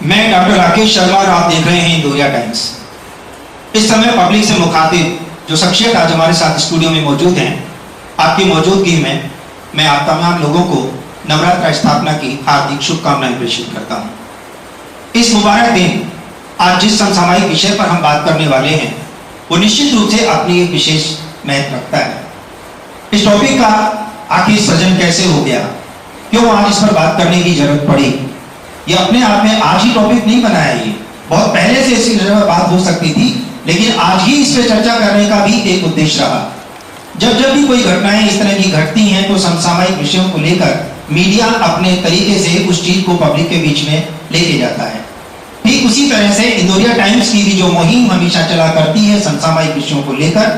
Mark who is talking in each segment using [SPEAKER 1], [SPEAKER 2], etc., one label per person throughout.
[SPEAKER 1] मैं डॉक्टर राकेश शर्मा और आप देख रहे हैं इंदौरिया टाइम्स। इस समय पब्लिक से मुखातिब जो शख्सियत आज हमारे साथ स्टूडियो में मौजूद हैं, आपकी मौजूदगी में मैं आप तमाम लोगों को नवरात्र स्थापना की हार्दिक शुभकामनाएं प्रेषित करता हूं। इस मुबारक दिन आज जिस समसामयिक विषय पर हम बात करने वाले हैं वो निश्चित रूप से अपनी एक विशेष महत्व रखता है। इस टॉपिक का आखिर सृजन कैसे हो गया, क्यों आज इस पर बात करने की जरूरत पड़ी, ये अपने आप में आज ही टॉपिक नहीं बनाया, ये बहुत पहले से इस विषय पर बात हो सकती थी, लेकिन आज ही इस पर चर्चा करने का भी एक उद्देश्य रहा। जब जब भी कोई घटनाएं इस तरह की घटती हैं तो समसामयिक विषयों को लेकर मीडिया अपने तरीके से उस चीज को पब्लिक के बीच में लेके जाता है। ठीक उसी तरह से इंदौरिया टाइम्स की भी जो मुहिम हमेशा चला करती है समसामयिक विषयों को लेकर,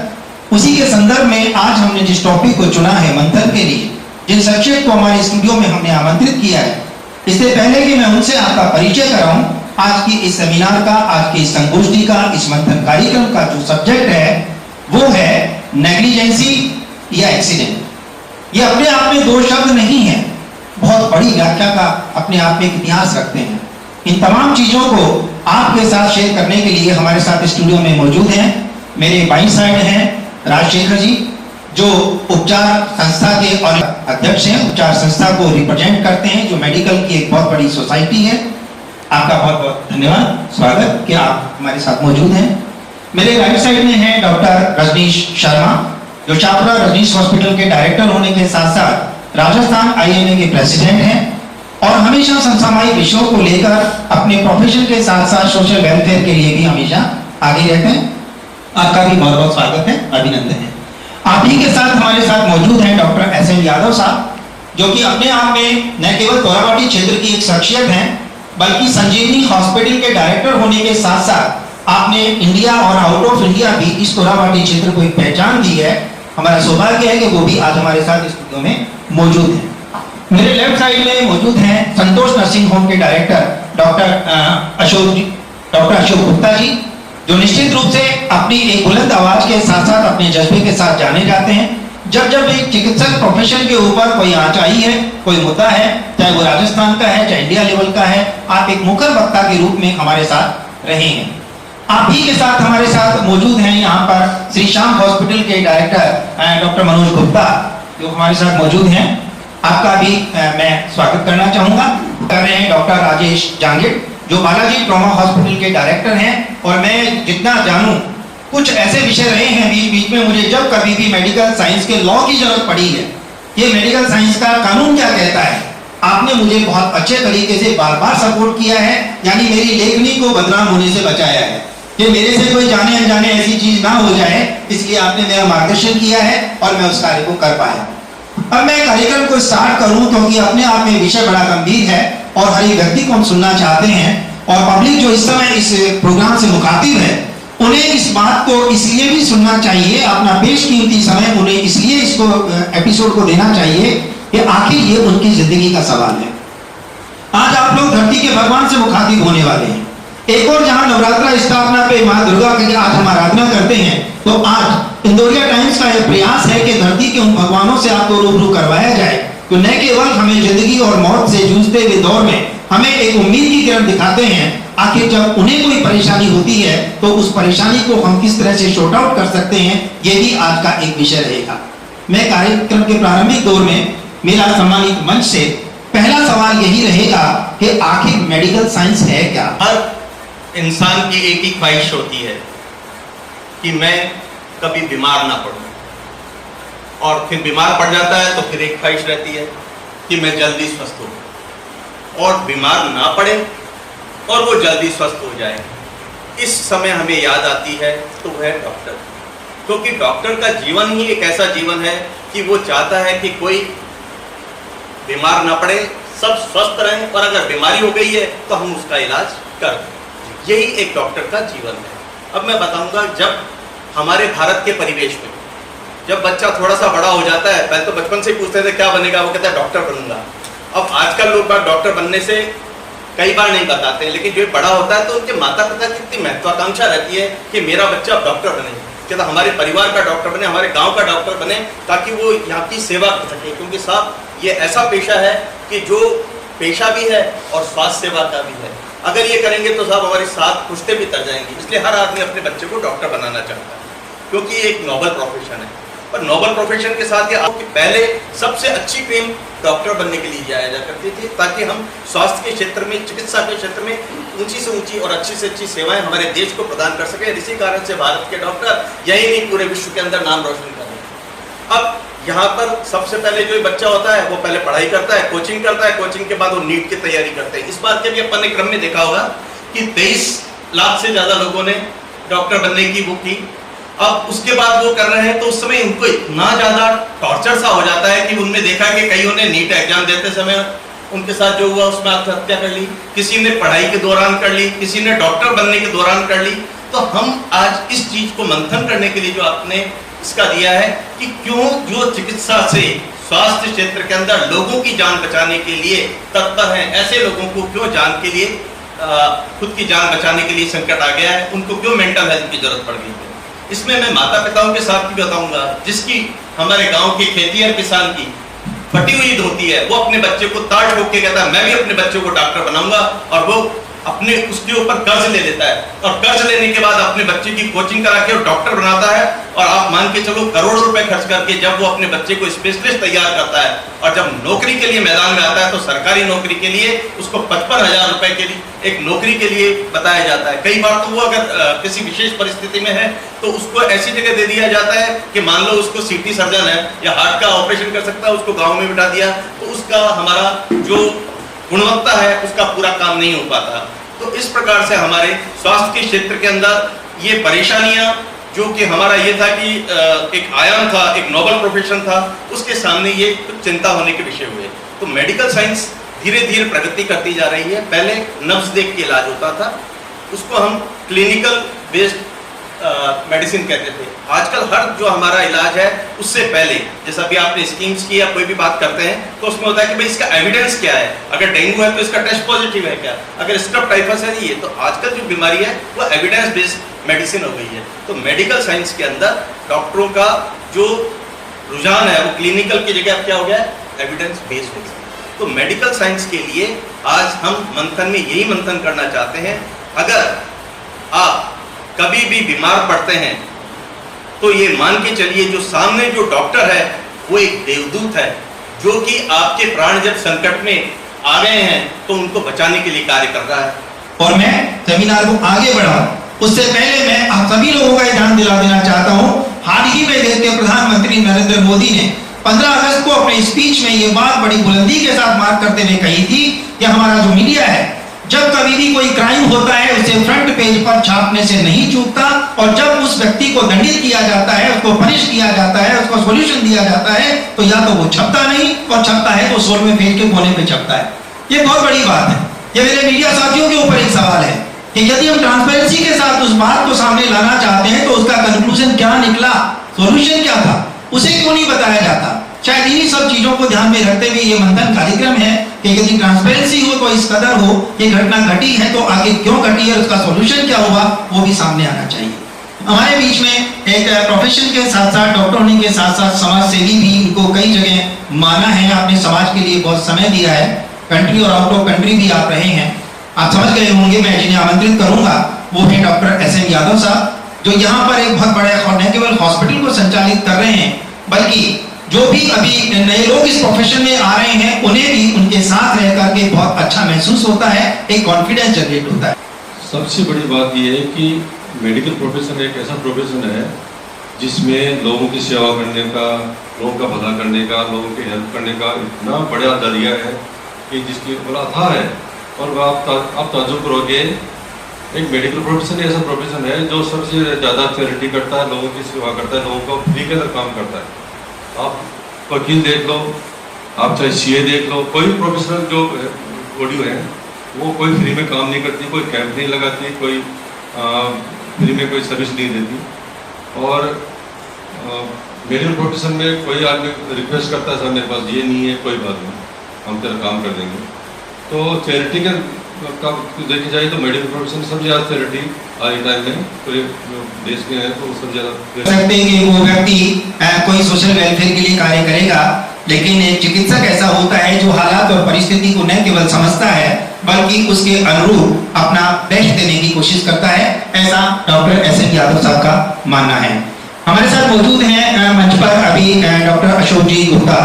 [SPEAKER 1] उसी के संदर्भ में आज हमने जिस टॉपिक को चुना है मंथन के लिए, जिन शख्सियत को हमारे स्टूडियो में हमने आमंत्रित किया है, इससे पहले कि मैं उनसे आपका परिचय कराऊं, आज की इस सेमिनार का, आज की इस संगोष्ठी का, इस मंथन कार्यक्रम का जो सब्जेक्ट है वो है नेग्लिजेंसी या एक्सीडेंट। ये अपने आप में दो शब्द नहीं है, बहुत बड़ी व्याख्या का अपने आप में एक इतिहास रखते हैं। इन तमाम चीजों को आपके साथ शेयर करने के लिए हमारे साथ स्टूडियो में मौजूद हैं। मेरे बाईं साइड हैं राजशेखर जी, जो उपचार संस्था के और अध्यक्ष हैं, उपचार संस्था को रिप्रेजेंट करते हैं, जो मेडिकल की एक बहुत बड़ी सोसाइटी है। आपका बहुत बहुत धन्यवाद, स्वागत कि आप हमारे साथ मौजूद हैं। मेरे राइट साइड में है डॉक्टर रजनीश शर्मा, जो छात्रा रजनीश हॉस्पिटल के डायरेक्टर होने के साथ साथ राजस्थान IMA के प्रेसिडेंट हैं और हमेशा समसामयिक विषयों को लेकर अपने प्रोफेशन के साथ साथ सोशल वेलफेयर के लिए भी हमेशा आगे रहते हैं। आपका भी बहुत बहुत स्वागत है, अभिनंदन है। आप ही के साथ हमारे साथ मौजूद हैं डॉक्टर SM यादव साहब, जो कि अपने आप में न केवल तोराबाटी क्षेत्र की एक शख्सियत हैं, बल्कि संजीवनी हॉस्पिटल के डायरेक्टर होने के साथ साथ आपने इंडिया और आउट ऑफ इंडिया भी इस तोराबाटी क्षेत्र को एक पहचान दी है। हमारा सौभाग्य है कि वो भी आज हमारे साथ स्टूडियो में मौजूद हैं। मेरे लेफ्ट साइड में मौजूद हैं संतोष नर्सिंग होम के डायरेक्टर डॉक्टर अशोक गुप्ता जी, जो निश्चित रूप से अपनी एक बुलंद आवाज के साथ साथ अपने जज्बे के साथ जाने जाते हैं। जब जब एक चिकित्सक प्रोफेशन के ऊपर कोई आंच आई है, कोई मुद्दा है, चाहे वो राजस्थान का है चाहे इंडिया लेवल का है, आप एक मुखर वक्ता के रूप में हमारे साथ रहे हैं। आप ही के साथ हमारे साथ मौजूद हैं यहाँ पर श्री श्याम हॉस्पिटल के डायरेक्टर डॉक्टर मनोज गुप्ता, जो हमारे साथ मौजूद हैं। आपका भी मैं स्वागत करना चाहूंगा। कर रहे हैं डॉक्टर राजेश जांगिड़, जो बालाजी ट्रॉमा हॉस्पिटल के डायरेक्टर हैं। और मैं जितना जानूं, कुछ ऐसे विषय रहे हैं बीच बीच में मुझे जब कभी भी मेडिकल साइंस के लॉ की जरूरत पड़ी है, ये मेडिकल साइंस का कानून क्या कहता है, आपने मुझे बहुत अच्छे तरीके से बार बार सपोर्ट किया है, यानी मेरी लेखनी को बदनाम होने से बचाया है कि मेरे से कोई जाने अनजाने ऐसी चीज ना हो जाए, इसलिए आपने मेरा मार्गदर्शन किया है और मैं उस कार्य को कर पाया। अब मैं कार्यक्रम को स्टार्ट करूं क्योंकि अपने आप में विषय बड़ा गंभीर है और हर एक व्यक्ति को हम सुनना चाहते हैं, और पब्लिक जो इस समय इस प्रोग्राम से मुखातिब है उन्हें इस बात को इसलिए भी सुनना चाहिए, अपना बेशकीमती समय उन्हें इसलिए इसको एपिसोड को देना चाहिए कि आखिर ये उनकी जिंदगी का सवाल है। आज आप लोग धरती के भगवान से मुखातिब होने वाले हैं। एक और जहां नवरात्र स्थापना पे मां दुर्गा की आज हम आराधना करते हैं, तो आज इंदौरिया टाइम्स का यह प्रयास है कि धरती के उन भगवानों से आपको रूबरू करवाया जाए, तो न केवल हमें जिंदगी और मौत से जूझते हुए दौर में हमें एक उम्मीद की किरण दिखाते हैं। आखिर जब उन्हें कोई परेशानी होती है तो उस परेशानी को हम किस तरह से शॉर्ट आउट कर सकते हैं, ये भी आज का एक विषय रहेगा। मैं कार्यक्रम के प्रारंभिक दौर में मेरा सम्मानित मंच से पहला सवाल यही रहेगा कि आखिर मेडिकल साइंस है क्या।
[SPEAKER 2] हर इंसान की एक ही ख्वाहिश होती है कि मैं कभी बीमार ना पड़ूं, और फिर बीमार पड़ जाता है तो फिर एक ख्वाहिश रहती है कि मैं जल्दी स्वस्थ हो और बीमार ना पड़े और वो जल्दी स्वस्थ हो जाए। इस समय हमें याद आती है तो वह डॉक्टर, क्योंकि डॉक्टर का जीवन ही एक ऐसा जीवन है कि वो चाहता है कि कोई बीमार ना पड़े, सब स्वस्थ रहें, और अगर बीमारी हो गई है तो हम उसका इलाज कर दें। यही एक डॉक्टर का जीवन है। अब मैं बताऊंगा, जब हमारे भारत के परिवेश में जब बच्चा थोड़ा सा बड़ा हो जाता है, पहले तो बचपन से ही पूछते थे क्या बनेगा, वो कहता है डॉक्टर बनूंगा। अब आजकल लोग बात डॉक्टर बनने से कई बार नहीं बताते, लेकिन जो बड़ा होता है तो उनके माता पिता की इतनी महत्वाकांक्षा रहती है कि मेरा बच्चा अब डॉक्टर बने, कहता हमारे परिवार का डॉक्टर बने, हमारे गांव का डॉक्टर बने, ताकि वो यहाँ की सेवा कर सके। क्योंकि साहब ये ऐसा पेशा है कि जो पेशा भी है और स्वास्थ्य सेवा का भी है। अगर ये करेंगे तो साहब हमारी 7 पुश्तें भी तर जाएंगी। इसलिए हर आदमी अपने बच्चे को डॉक्टर बनाना चाहता है, क्योंकि ये एक नोबल प्रोफेशन है। पर नोबल प्रोफेशन के साथ ये आपकी पहले सबसे अच्छी ट्रेन डॉक्टर बनने के लिए जाया जा करती थी, ताकि हम स्वास्थ्य के क्षेत्र में, चिकित्सा के क्षेत्र में ऊंची से ऊंची और अच्छी से अच्छी सेवाएं हमारे देश को प्रदान कर सके। इसी कारण से भारत के डॉक्टर यही नहीं पूरे विश्व के अंदर नाम रोशन कर रहे हैं। अब यहाँ पर सबसे पहले जो बच्चा होता है वो पहले पढ़ाई करता है, कोचिंग करता है, कोचिंग के बाद वो नीट की तैयारी करते हैं। इस बार के भी अपन ने क्रम में देखा होगा कि 23 लाख से ज्यादा लोगों ने डॉक्टर बनने की वो की। अब उसके बाद वो कर रहे हैं तो उस समय उनको इतना ज्यादा टॉर्चर सा हो जाता है कि उनमें देखा कि कईयों ने नीट एग्जाम देते समय उनके साथ जो हुआ उसमें आत्महत्या कर ली, किसी ने पढ़ाई के दौरान कर ली, किसी ने डॉक्टर बनने के दौरान कर ली। तो हम आज इस चीज को मंथन करने के लिए जो आपने इसका दिया है कि क्यों जो चिकित्सा से स्वास्थ्य क्षेत्र के अंदर लोगों की जान बचाने के लिए तत्पर हैं, ऐसे लोगों को क्यों जान के लिए खुद की जान बचाने के लिए संकट आ गया है, उनको क्यों मेंटल हेल्थ की जरूरत पड़ गई है। इसमें मैं माता पिताओं के साथ भी बताऊंगा, जिसकी हमारे गांव के खेतिहर किसान की फटी हुई धोती है, वो अपने बच्चे को ताड़ ठोक के कहता है मैं भी अपने बच्चे को डॉक्टर बनाऊंगा, और वो अपने उसके ऊपर कर्ज ले लेता है और कर्ज लेने के बाद अपने बच्चे की कोचिंग करा के वो डॉक्टर बनाता है। और आप मान के चलो करोड़ों रुपए खर्च करके जब वो अपने बच्चे को स्पेशलिस्ट तैयार करता है और जब नौकरी के लिए मैदान में आता है तो सरकारी नौकरी के लिए उसको 55,000 रुपए के लिए एक नौकरी के लिए बताया जाता है। कई बार तो वो अगर किसी विशेष परिस्थिति में है तो उसको ऐसी जगह दे दिया जाता है कि मान लो उसको सीटी सर्जन है या हार्ट का ऑपरेशन कर सकता है, उसको गाँव में बिठा दिया तो उसका हमारा जो गुणवत्ता है उसका पूरा काम नहीं हो पाता। तो इस प्रकार से हमारे स्वास्थ्य के क्षेत्र के अंदर ये परेशानियां, जो कि हमारा ये था कि एक आयाम था, एक नोबल प्रोफेशन था, उसके सामने ये कुछ चिंता होने के विषय हुए। तो मेडिकल साइंस धीरे धीरे प्रगति करती जा रही है। पहले नब्ज देख के इलाज होता था, उसको हम क्लिनिकल बेस्ड मेडिसिन कहते थे। आजकल हर जो हमारा इलाज है उससे पहले, जैसा भी आपने स्कीम्स की या कोई भी बात करते हैं तो उसमें होता है कि भाई इसका एविडेंस क्या है, अगर डेंगू है तो इसका टेस्ट पॉजिटिव है क्या, अगर स्क्रब टाइफस है ये। तो आजकल जो बीमारी है वो एविडेंस बेस्ड मेडिसिन हो गई है। तो मेडिकल साइंस के अंदर डॉक्टरों का जो रुझान है वो क्लिनिकल की जगह क्या हो गया, एविडेंस बेस्ड हो गया। तो मेडिकल साइंस के लिए आज हम मंथन में यही मंथन करना चाहते हैं, अगर आप कभी भी बीमार पड़ते हैं तो ये मान के चलिए जो सामने जो डॉक्टर है वो एक देवदूत है, जो कि आपके प्राण जब संकट में आ गए हैं तो उनको बचाने के लिए कार्य कर रहा है।
[SPEAKER 1] और मैं सेमिनार को आगे बढ़ाऊं उससे पहले मैं आप सभी लोगों का ध्यान दिला देना चाहता हूं। हाल ही में देश के प्रधानमंत्री नरेंद्र मोदी ने 15 अगस्त को अपने स्पीच में ये बात बड़ी बुलंदी के साथ मार्क करते हुए कही थी कि हमारा जो मीडिया है जब कभी भी कोई क्राइम होता है उसे फ्रंट पेज पर छापने से नहीं चूकता, और जब उस व्यक्ति को दंडित किया जाता है, उसको पनिश किया जाता है, उसको सॉल्यूशन दिया जाता है, तो या तो वो छपता नहीं, और छपता है तो 16वें पेज के कोने पे छपता है। ये बहुत बड़ी बात है। ये मेरे मीडिया साथियों के ऊपर एक सवाल है कि यदि हम ट्रांसपेरेंसी के साथ उस बात को सामने लाना चाहते हैं तो उसका कंक्लूजन क्या निकला, सॉल्यूशन क्या था, उसे क्यों नहीं बताया जाता। शायद इन्हीं सब चीजों को ध्यान में रखते हुए ये मंथन कार्यक्रम है कि यदि ट्रांसपेरेंसी हो तो इस कदर हो, ये घटना घटी है तो आगे क्यों घटी है, उसका सॉल्यूशन क्या होगा, वो भी सामने आना चाहिए। हमारे बीच में एक प्रोफेशन के साथ साथ डॉक्टर होने के साथ साथ समाज सेवी भी, इनको कई जगह माना है, आपने समाज के लिए बहुत समय दिया है, कंट्री और आउट ऑफ कंट्री भी आप रहे हैं। आप समझ गए होंगे मैं जिन्हें आमंत्रित करूंगा वो है डॉक्टर एस.एन. यादव साहब, जो यहाँ पर एक बहुत बड़े न केवल हॉस्पिटल को संचालित कर रहे हैं बल्कि जो भी अभी नए लोग इस प्रोफेशन में आ रहे हैं उन्हें भी उनके साथ रह करके बहुत अच्छा महसूस होता है, एक कॉन्फिडेंस जनरेट होता है।
[SPEAKER 3] सबसे बड़ी बात यह है कि मेडिकल प्रोफेशन एक ऐसा प्रोफेशन है जिसमें लोगों की सेवा करने का, लोगों का भला करने का, लोगों की हेल्प करने का इतना बड़ा दरिया है कि जिसकी बड़ा अथाह है। और आप ताज्जुब करोगे, एक मेडिकल प्रोफेशन ऐसा प्रोफेशन है जो सबसे ज़्यादा चैरिटी करता है, लोगों की सेवा करता है, लोगों को फ्री के अंदर काम करता है। आप वकील देख लो, आप चाहे सीए देख लो, कोई प्रोफेशनल जो बॉडी है वो कोई फ्री में काम नहीं करती, कोई कैंप नहीं लगाती, कोई फ्री में कोई सर्विस नहीं देती। और मेडिकल प्रोफेशन में कोई आदमी रिक्वेस्ट करता है सर मेरे पास ये नहीं है, कोई बात नहीं, हम तेरा काम कर देंगे। तो चैरिटी का देखी जाए तो मेडिकल प्रोफेशन सबसे ज़्यादा चैरिटी आज टाइम में पूरे देश में है, तो सबसे ज़्यादा
[SPEAKER 1] सकते हैं कि वो व्यक्ति कोई सोशल वेलफेयर के लिए कार्य करेगा लेकिन एक चिकित्सक ऐसा होता है जो हालात और परिस्थिति को न केवल समझता है बल्कि उसके अनुरूप अपना बेस्ट देने की कोशिश करता है, ऐसा डॉक्टर एस.एन. यादव साहब का मानना है। हमारे साथ मौजूद हैं मंच पर अभी डॉक्टर अशोक जी गुप्ता,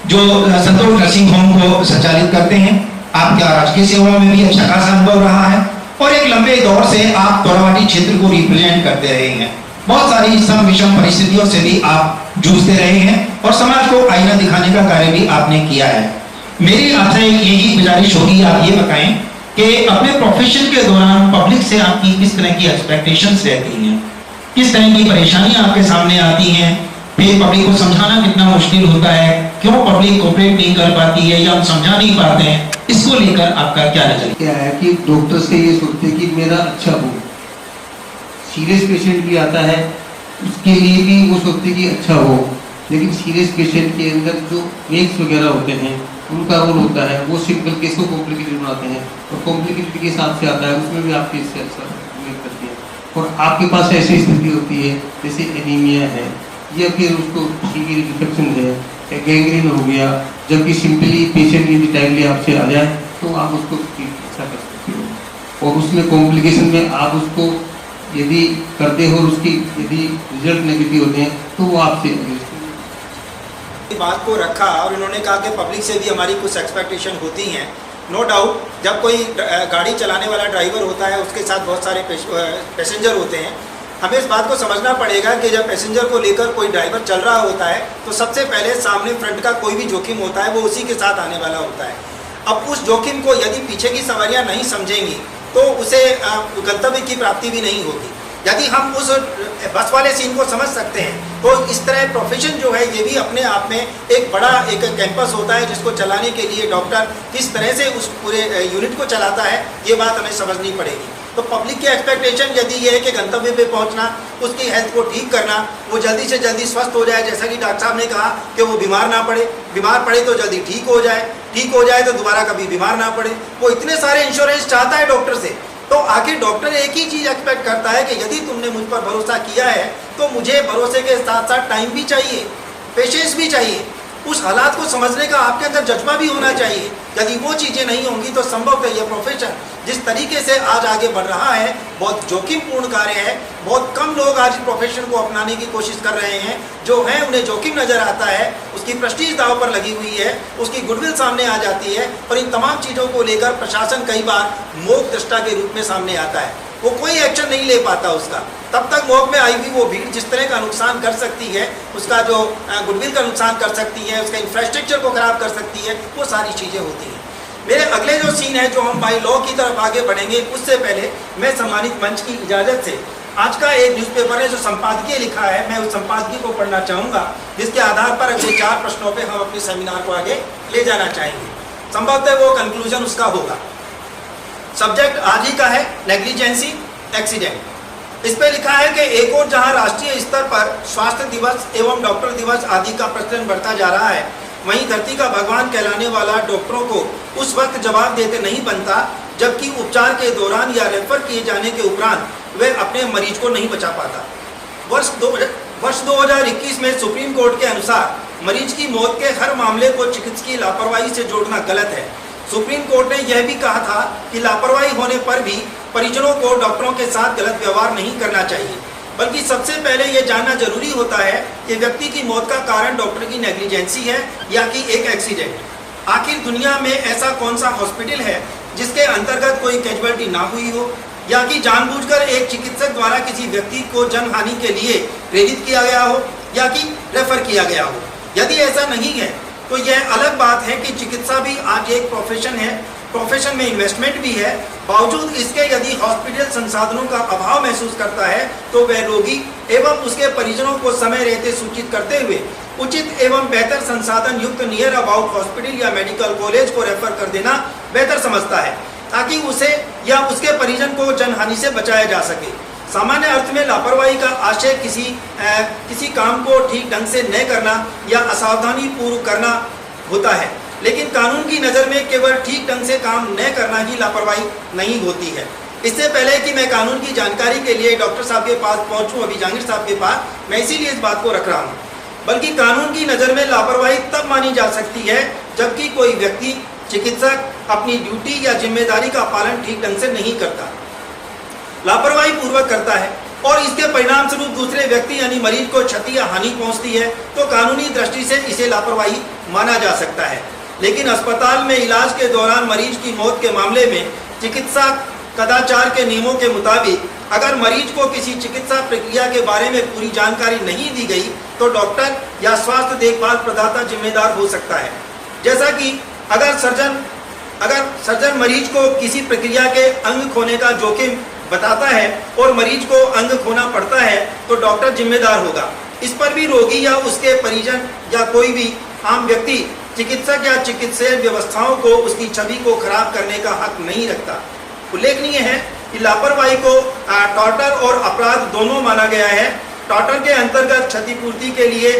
[SPEAKER 1] जो संतोष नर्सिंग होम को संचालित करते हैं। आपका राजकीय सेवा में भी अच्छा खासा अनुभव रहा है और एक लंबे दौर से आप तोरावाटी क्षेत्र को रिप्रेजेंट करते रहे हैं। बहुत सारी सम विषम परिस्थितियों से भी आप जूझते रहे हैं और समाज को आईना दिखाने का कार्य भी आपने किया है। मेरी आपसे यही गुजारिश होगी, आप ये बताएं कि अपने प्रोफेशन के दौरान पब्लिक से आपकी किस तरह की एक्सपेक्टेशंस रहती हैं, किस तरह की परेशानियां आपके सामने आती हैं, फिर पब्लिक को समझाना कितना मुश्किल होता है, क्यों पब्लिक कोऑपरेट नहीं कर पाती है या हम समझा नहीं पाते हैं, इसको लेकर आपका क्या नजरिया?
[SPEAKER 4] क्या है कि डॉक्टर से ये सोचते कि मेरा अच्छा हो। सीरियस पेशेंट भी आता है, उसके लिए भी वो सोचते कि अच्छा हो, लेकिन सीरियस पेशेंट के अंदर जो वेक्स वगैरह होते हैं उनका रोल होता है, वो सिंपल केस को कॉम्प्लिकेटेड बनाते हैं और कॉम्प्लिकेटेड केस आपसे आता है, उसमें भी आपके इससे अच्छा करती है। और आपके पास ऐसी स्थिति होती है जैसे एनीमिया है या फिर उसको सीवियर इन्फेक्शन है या गैंग्रीन हो गया, जबकि सिंपली पेशेंट यदि टाइमली आपसे आ जाए तो आप उसको अच्छा कर सकते हो। और उसमें कॉम्प्लिकेशन में आप उसको यदि करते हो और उसकी यदि रिजल्ट नेगेटिव होते हैं तो वो आपसे
[SPEAKER 1] बात को रखा और इन्होंने कहा कि पब्लिक से भी हमारी कुछ एक्सपेक्टेशन होती हैं। नो डाउट, जब कोई गाड़ी चलाने वाला ड्राइवर होता है उसके साथ बहुत सारे पैसेंजर होते हैं। हमें इस बात को समझना पड़ेगा कि जब पैसेंजर को लेकर कोई ड्राइवर चल रहा होता है तो सबसे पहले सामने फ्रंट का कोई भी जोखिम होता है वो उसी के साथ आने वाला होता है। अब उस जोखिम को यदि पीछे की सवारियां नहीं समझेंगी तो उसे गंतव्य की प्राप्ति भी नहीं होगी। यदि हम उस बस वाले सीन को समझ सकते हैं तो इस तरह प्रोफेशन जो है ये भी अपने आप में एक बड़ा एक कैंपस होता है जिसको चलाने के लिए डॉक्टर किस तरह से उस पूरे यूनिट को चलाता है, ये बात हमें समझनी पड़ेगी। तो पब्लिक की एक्सपेक्टेशन यदि ये है कि गंतव्य पे पहुंचना, उसकी हेल्थ को ठीक करना, वो जल्दी से जल्दी स्वस्थ हो जाए, जैसा कि डॉक्टर साहब ने कहा कि वो बीमार ना पड़े, बीमार पड़े तो जल्दी ठीक हो जाए तो दोबारा कभी बीमार ना पड़े, वो इतने सारे इंश्योरेंस चाहता है डॉक्टर से। तो आखिर डॉक्टर एक ही चीज़ एक्सपेक्ट करता है कि यदि तुमने मुझ पर भरोसा किया है तो मुझे भरोसे के साथ साथ टाइम भी चाहिए, पेशेंस भी चाहिए, उस हालात को समझने का आपके अंदर जज्बा भी होना चाहिए। यदि वो चीज़ें नहीं होंगी तो संभव है ये प्रोफेशन जिस तरीके से आज आगे बढ़ रहा है बहुत जोखिमपूर्ण कार्य है। बहुत कम लोग आज प्रोफेशन को अपनाने की कोशिश कर रहे हैं, जो हैं उन्हें जोखिम नज़र आता है, उसकी प्रेस्टीज दांव पर लगी हुई है, उसकी गुडविल सामने आ जाती है और इन तमाम चीज़ों को लेकर प्रशासन कई बार मोह दृष्टा के रूप में सामने आता है, वो कोई एक्शन नहीं ले पाता उसका। तब तक मोह में आई हुई वो भीड़ जिस तरह का नुकसान कर सकती है, उसका जो गुडविल का नुकसान कर सकती है, उसका इंफ्रास्ट्रक्चर को खराब कर सकती है, वो सारी चीज़ें होती हैं। मेरे अगले जो सीन है जो हम बाई लॉ की तरफ आगे बढ़ेंगे, उससे पहले मैं सम्मानित मंच की इजाज़त से आज का एक न्यूज़पेपर है जो संपादकीय लिखा है, मैं उस संपादकीय को पढ़ना चाहूँगा जिसके आधार पर अगले 4 प्रश्नों पे हम अपने सेमिनार को आगे ले जाना चाहेंगे। संभवतः वो कंक्लूजन उसका होगा। सब्जेक्ट आज ही का है नेग्लिजेंसी एक्सीडेंट। इस पे लिखा है कि एक और जहां राष्ट्रीय स्तर पर स्वास्थ्य दिवस एवं डॉक्टर दिवस आदि का प्रचलन बढ़ता जा रहा है, वहीं धरती का भगवान कहलाने वाला डॉक्टरों को उस वक्त जवाब देते नहीं बनता जबकि उपचार के दौरान या रेफर किए जाने के उपरांत वह अपने मरीज को नहीं बचा पाता। वर्ष 2021 में सुप्रीम कोर्ट के अनुसार मरीज की मौत के हर मामले को चिकित्सकीय लापरवाही से जोड़ना गलत है। सुप्रीम कोर्ट ने यह भी कहा था कि लापरवाही होने पर भी परिजनों को डॉक्टरों के साथ गलत व्यवहार नहीं करना चाहिए, बल्कि सबसे पहले यह जानना जरूरी होता है कि व्यक्ति की मौत का कारण डॉक्टर की नेग्लिजेंसी है या कि एक एक्सीडेंट। आखिर दुनिया में ऐसा कौन सा हॉस्पिटल है जिसके अंतर्गत कोई कैजुअलिटी ना हुई हो या कि जानबूझकर एक चिकित्सक द्वारा किसी व्यक्ति को जनहानि के लिए प्रेरित किया गया हो या कि रेफर किया गया हो। यदि ऐसा नहीं है तो यह अलग बात है कि चिकित्सा भी आज एक प्रोफेशन है, प्रोफेशन में इन्वेस्टमेंट भी है। बावजूद इसके यदि हॉस्पिटल संसाधनों का अभाव महसूस करता है तो वह रोगी एवं उसके परिजनों को समय रहते सूचित करते हुए उचित एवं बेहतर संसाधन युक्त नियर अबाउट हॉस्पिटल या मेडिकल कॉलेज को रेफर कर देना बेहतर समझता है ताकि उसे या उसके परिजन को जनहानि से बचाया जा सके। सामान्य अर्थ में लापरवाही का आशय किसी काम को ठीक ढंग से न करना या असावधानी पूर्व करना होता है, लेकिन कानून की नज़र में केवल ठीक ढंग से काम न करना ही लापरवाही नहीं होती है। इससे पहले कि मैं कानून की जानकारी के लिए डॉक्टर साहब के पास पहुंचूं, अभी जहांगीर साहब के पास, मैं इसीलिए इस बात को रख रहा हूं। बल्कि कानून की नज़र में लापरवाही तब मानी जा सकती है जबकि कोई व्यक्ति चिकित्सक अपनी ड्यूटी या जिम्मेदारी का पालन ठीक ढंग से नहीं करता, लापरवाही पूर्वक करता है और इसके परिणाम स्वरूप दूसरे व्यक्ति यानी मरीज को क्षति या हानि पहुंचती है, तो कानूनी दृष्टि से इसे लापरवाही माना जा सकता है। लेकिन अस्पताल में इलाज के दौरान मरीज की मौत के मामले में चिकित्सा कदाचार के नियमों के मुताबिक अगर मरीज को किसी चिकित्सा प्रक्रिया के बारे में पूरी जानकारी नहीं दी गई तो डॉक्टर या स्वास्थ्य देखभाल प्रदाता जिम्मेदार हो सकता है। जैसा कि अगर सर्जन मरीज को किसी प्रक्रिया के अंग खोने का जोखिम बताता है और मरीज को अंग खोना पड़ता है तो डॉक्टर जिम्मेदार होगा। इस पर भी रोगी या उसके परिजन या कोई भी आम व्यक्ति चिकित्सक या चिकित्सीय व्यवस्थाओं को उसकी छवि को खराब करने का हक नहीं रखता। उल्लेखनीय है कि लापरवाही को टॉर्टर और अपराध दोनों माना गया है। टॉर्टर के अंतर्गत क्षतिपूर्ति के लिए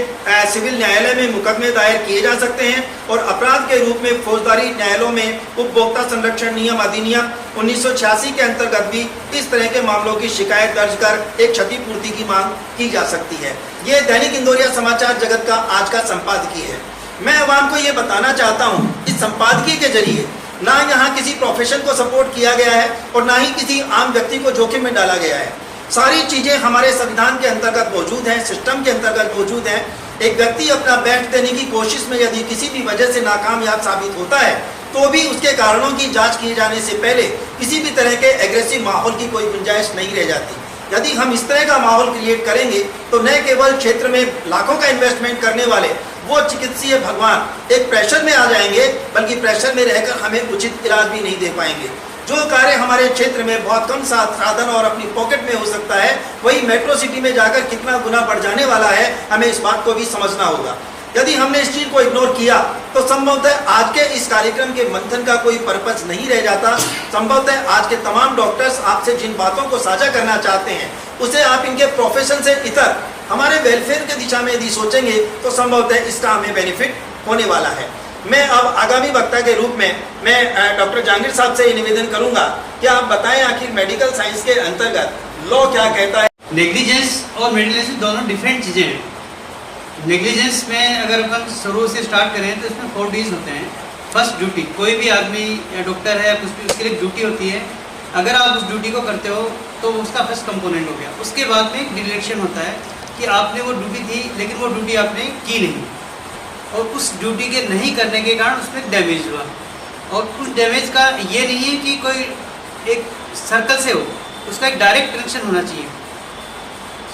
[SPEAKER 1] सिविल न्यायालय में मुकदमे दायर किए जा सकते हैं और अपराध के रूप में फौजदारी न्यायालयों में उपभोक्ता संरक्षण नियम अधिनियम 1986 के अंतर्गत भी इस तरह के मामलों की शिकायत दर्ज कर एक क्षतिपूर्ति की मांग की जा सकती है। ये दैनिक इंदौरिया समाचार जगत का आज का संपादकीय है। मैं अवाम को ये बताना चाहता हूँ, इस संपादकीय के जरिए ना यहाँ किसी प्रोफेशन को सपोर्ट किया गया है और ना ही किसी आम व्यक्ति को जोखिम में डाला गया है। सारी चीजें हमारे संविधान के अंतर्गत मौजूद हैं, सिस्टम के अंतर्गत मौजूद हैं। एक व्यक्ति अपना बेस्ट देने की कोशिश में यदि किसी भी वजह से नाकामयाब साबित होता है तो भी उसके कारणों की जांच किए जाने से पहले किसी भी तरह के एग्रेसिव माहौल की कोई गुंजाइश नहीं रह जाती। यदि हम इस तरह का माहौल क्रिएट करेंगे तो न केवल क्षेत्र में लाखों का इन्वेस्टमेंट करने वाले वो चिकित्सीय भगवान एक प्रेशर में आ जाएंगे, बल्कि प्रेशर में रहकर हमें उचित इलाज भी नहीं दे पाएंगे। जो कार्य हमारे क्षेत्र में बहुत कम साधन और अपनी पॉकेट में हो सकता है, वही मेट्रो सिटी में जाकर कितना गुना बढ़ जाने वाला है, हमें इस बात को भी समझना होगा। यदि हमने इस चीज को इग्नोर किया तो संभवतः आज के इस कार्यक्रम के मंथन का कोई पर्पस नहीं रह जाता। संभवतः आज के तमाम डॉक्टर्स आपसे जिन बातों को साझा करना चाहते हैं उसे आप इनके प्रोफेशन से इतर हमारे वेलफेयर की दिशा में यदि सोचेंगे तो संभवतः इसका हमें बेनिफिट होने वाला है। मैं अब आगामी वक्ता के रूप में मैं डॉक्टर जहांगीर साहब से ये निवेदन करूंगा कि आप बताएं आखिर मेडिकल साइंस के अंतर्गत लॉ क्या कहता है।
[SPEAKER 5] नेग्लिजेंस और मेडिकल दोनों डिफरेंट चीज़ें हैं। नेग्लिजेंस में अगर अपन शुरू से स्टार्ट करें तो इसमें 4 Ds होते हैं। फर्स्ट ड्यूटी, कोई भी आदमी या डॉक्टर है कुछ भी उसके लिए ड्यूटी होती है। अगर आप उस ड्यूटी को करते हो तो उसका फर्स्ट कंपोनेंट हो गया। उसके बाद में एक डिरेक्शन होता है कि आपने वो ड्यूटी थी लेकिन वो ड्यूटी आपने की नहीं और उस ड्यूटी के नहीं करने के कारण उसमें डैमेज हुआ। और उस डैमेज का ये नहीं है कि कोई एक सर्कल से हो, उसका एक डायरेक्ट कनेक्शन होना चाहिए।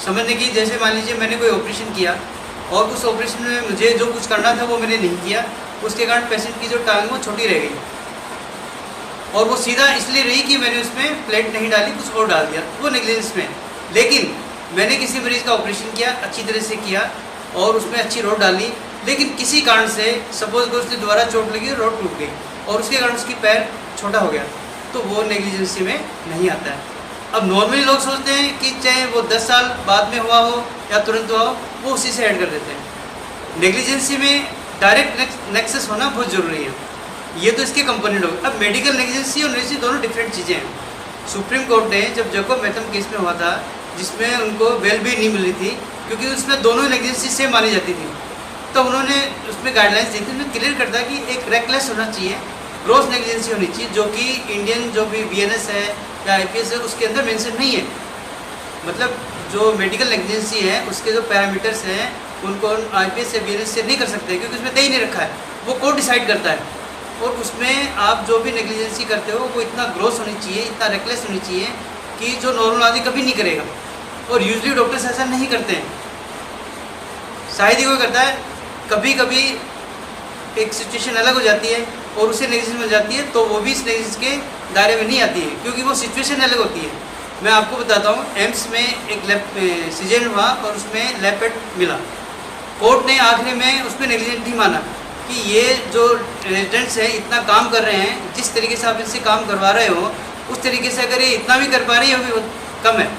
[SPEAKER 5] समझने की, जैसे मान लीजिए मैंने कोई ऑपरेशन किया और उस ऑपरेशन में मुझे जो कुछ करना था वो मैंने नहीं किया, उसके कारण पेशेंट की जो टांग वो छोटी रह गई और वो सीधा इसलिए रही कि मैंने उसमें प्लेट नहीं डाली, कुछ और डाल दिया, वो नेग्लिजेंस में। लेकिन मैंने किसी मरीज़ का ऑपरेशन किया, अच्छी तरह से किया और उसमें अच्छी रोड डाली, लेकिन किसी कारण से सपोज उसने दोबारा चोट लगी, रोड टूट गई और उसके कारण उसकी पैर छोटा हो गया, तो वो नेग्लिजेंसी में नहीं आता है। अब नॉर्मली लोग सोचते हैं कि चाहे वो 10 साल बाद में हुआ हो या तुरंत हुआ हो, वो उसी से ऐड कर देते हैं। नेग्लिजेंसी में डायरेक्ट नेक्सस होना बहुत ज़रूरी है। ये तो इसके कंपोनेंट हो गए। अब मेडिकल नेग्लिजेंसी और नेग्लिजेंसी दोनों डिफरेंट चीज़ें हैं। सुप्रीम कोर्ट ने जब जैकब मैथम केस में हुआ था जिसमें उनको बेल भी नहीं मिली थी क्योंकि उसमें दोनों नेग्लिजेंसी सेम मानी जाती थी, तो उन्होंने उसमें गाइडलाइंस दी थी, उन्होंने क्लियर करता कि एक रेकलेस होना चाहिए, ग्रॉस नेग्लिजेंसी होनी चाहिए, जो कि इंडियन जो भी BNS है या IPS है उसके अंदर मेंशन नहीं है। मतलब जो मेडिकल नेग्लिजेंसी है उसके जो पैरामीटर्स हैं उनको IPS या BNS से नहीं कर सकते क्योंकि उसमें तय नहीं रखा है, वो कोर्ट डिसाइड करता है। और उसमें आप जो भी नेग्लिजेंसी करते हो वो इतना ग्रॉस होनी चाहिए, इतना रेकलेस होनी चाहिए कि जो नॉर्मल आदमी कभी नहीं करेगा। और यूजली डॉक्टर्स ऐसा नहीं करते हैं, शायद ही कोई करता है। कभी कभी एक सिचुएशन अलग हो जाती है और उसे नेग्लिजेंस मिल जाती है तो वो भी इस नेग्लिजेंस के दायरे में नहीं आती है क्योंकि वो सिचुएशन अलग होती है। मैं आपको बताता हूँ, एम्स में एक सीजन हुआ और उसमें लैपेट मिला। कोर्ट ने आखिरी में उसमें नेग्लिजेंट नहीं माना कि ये जो रेजिडेंट्स हैं इतना काम कर रहे हैं, जिस तरीके से आप इनसे काम करवा रहे हो उस तरीके से अगर ये इतना भी कर पा रही है वो भी बहुत कम है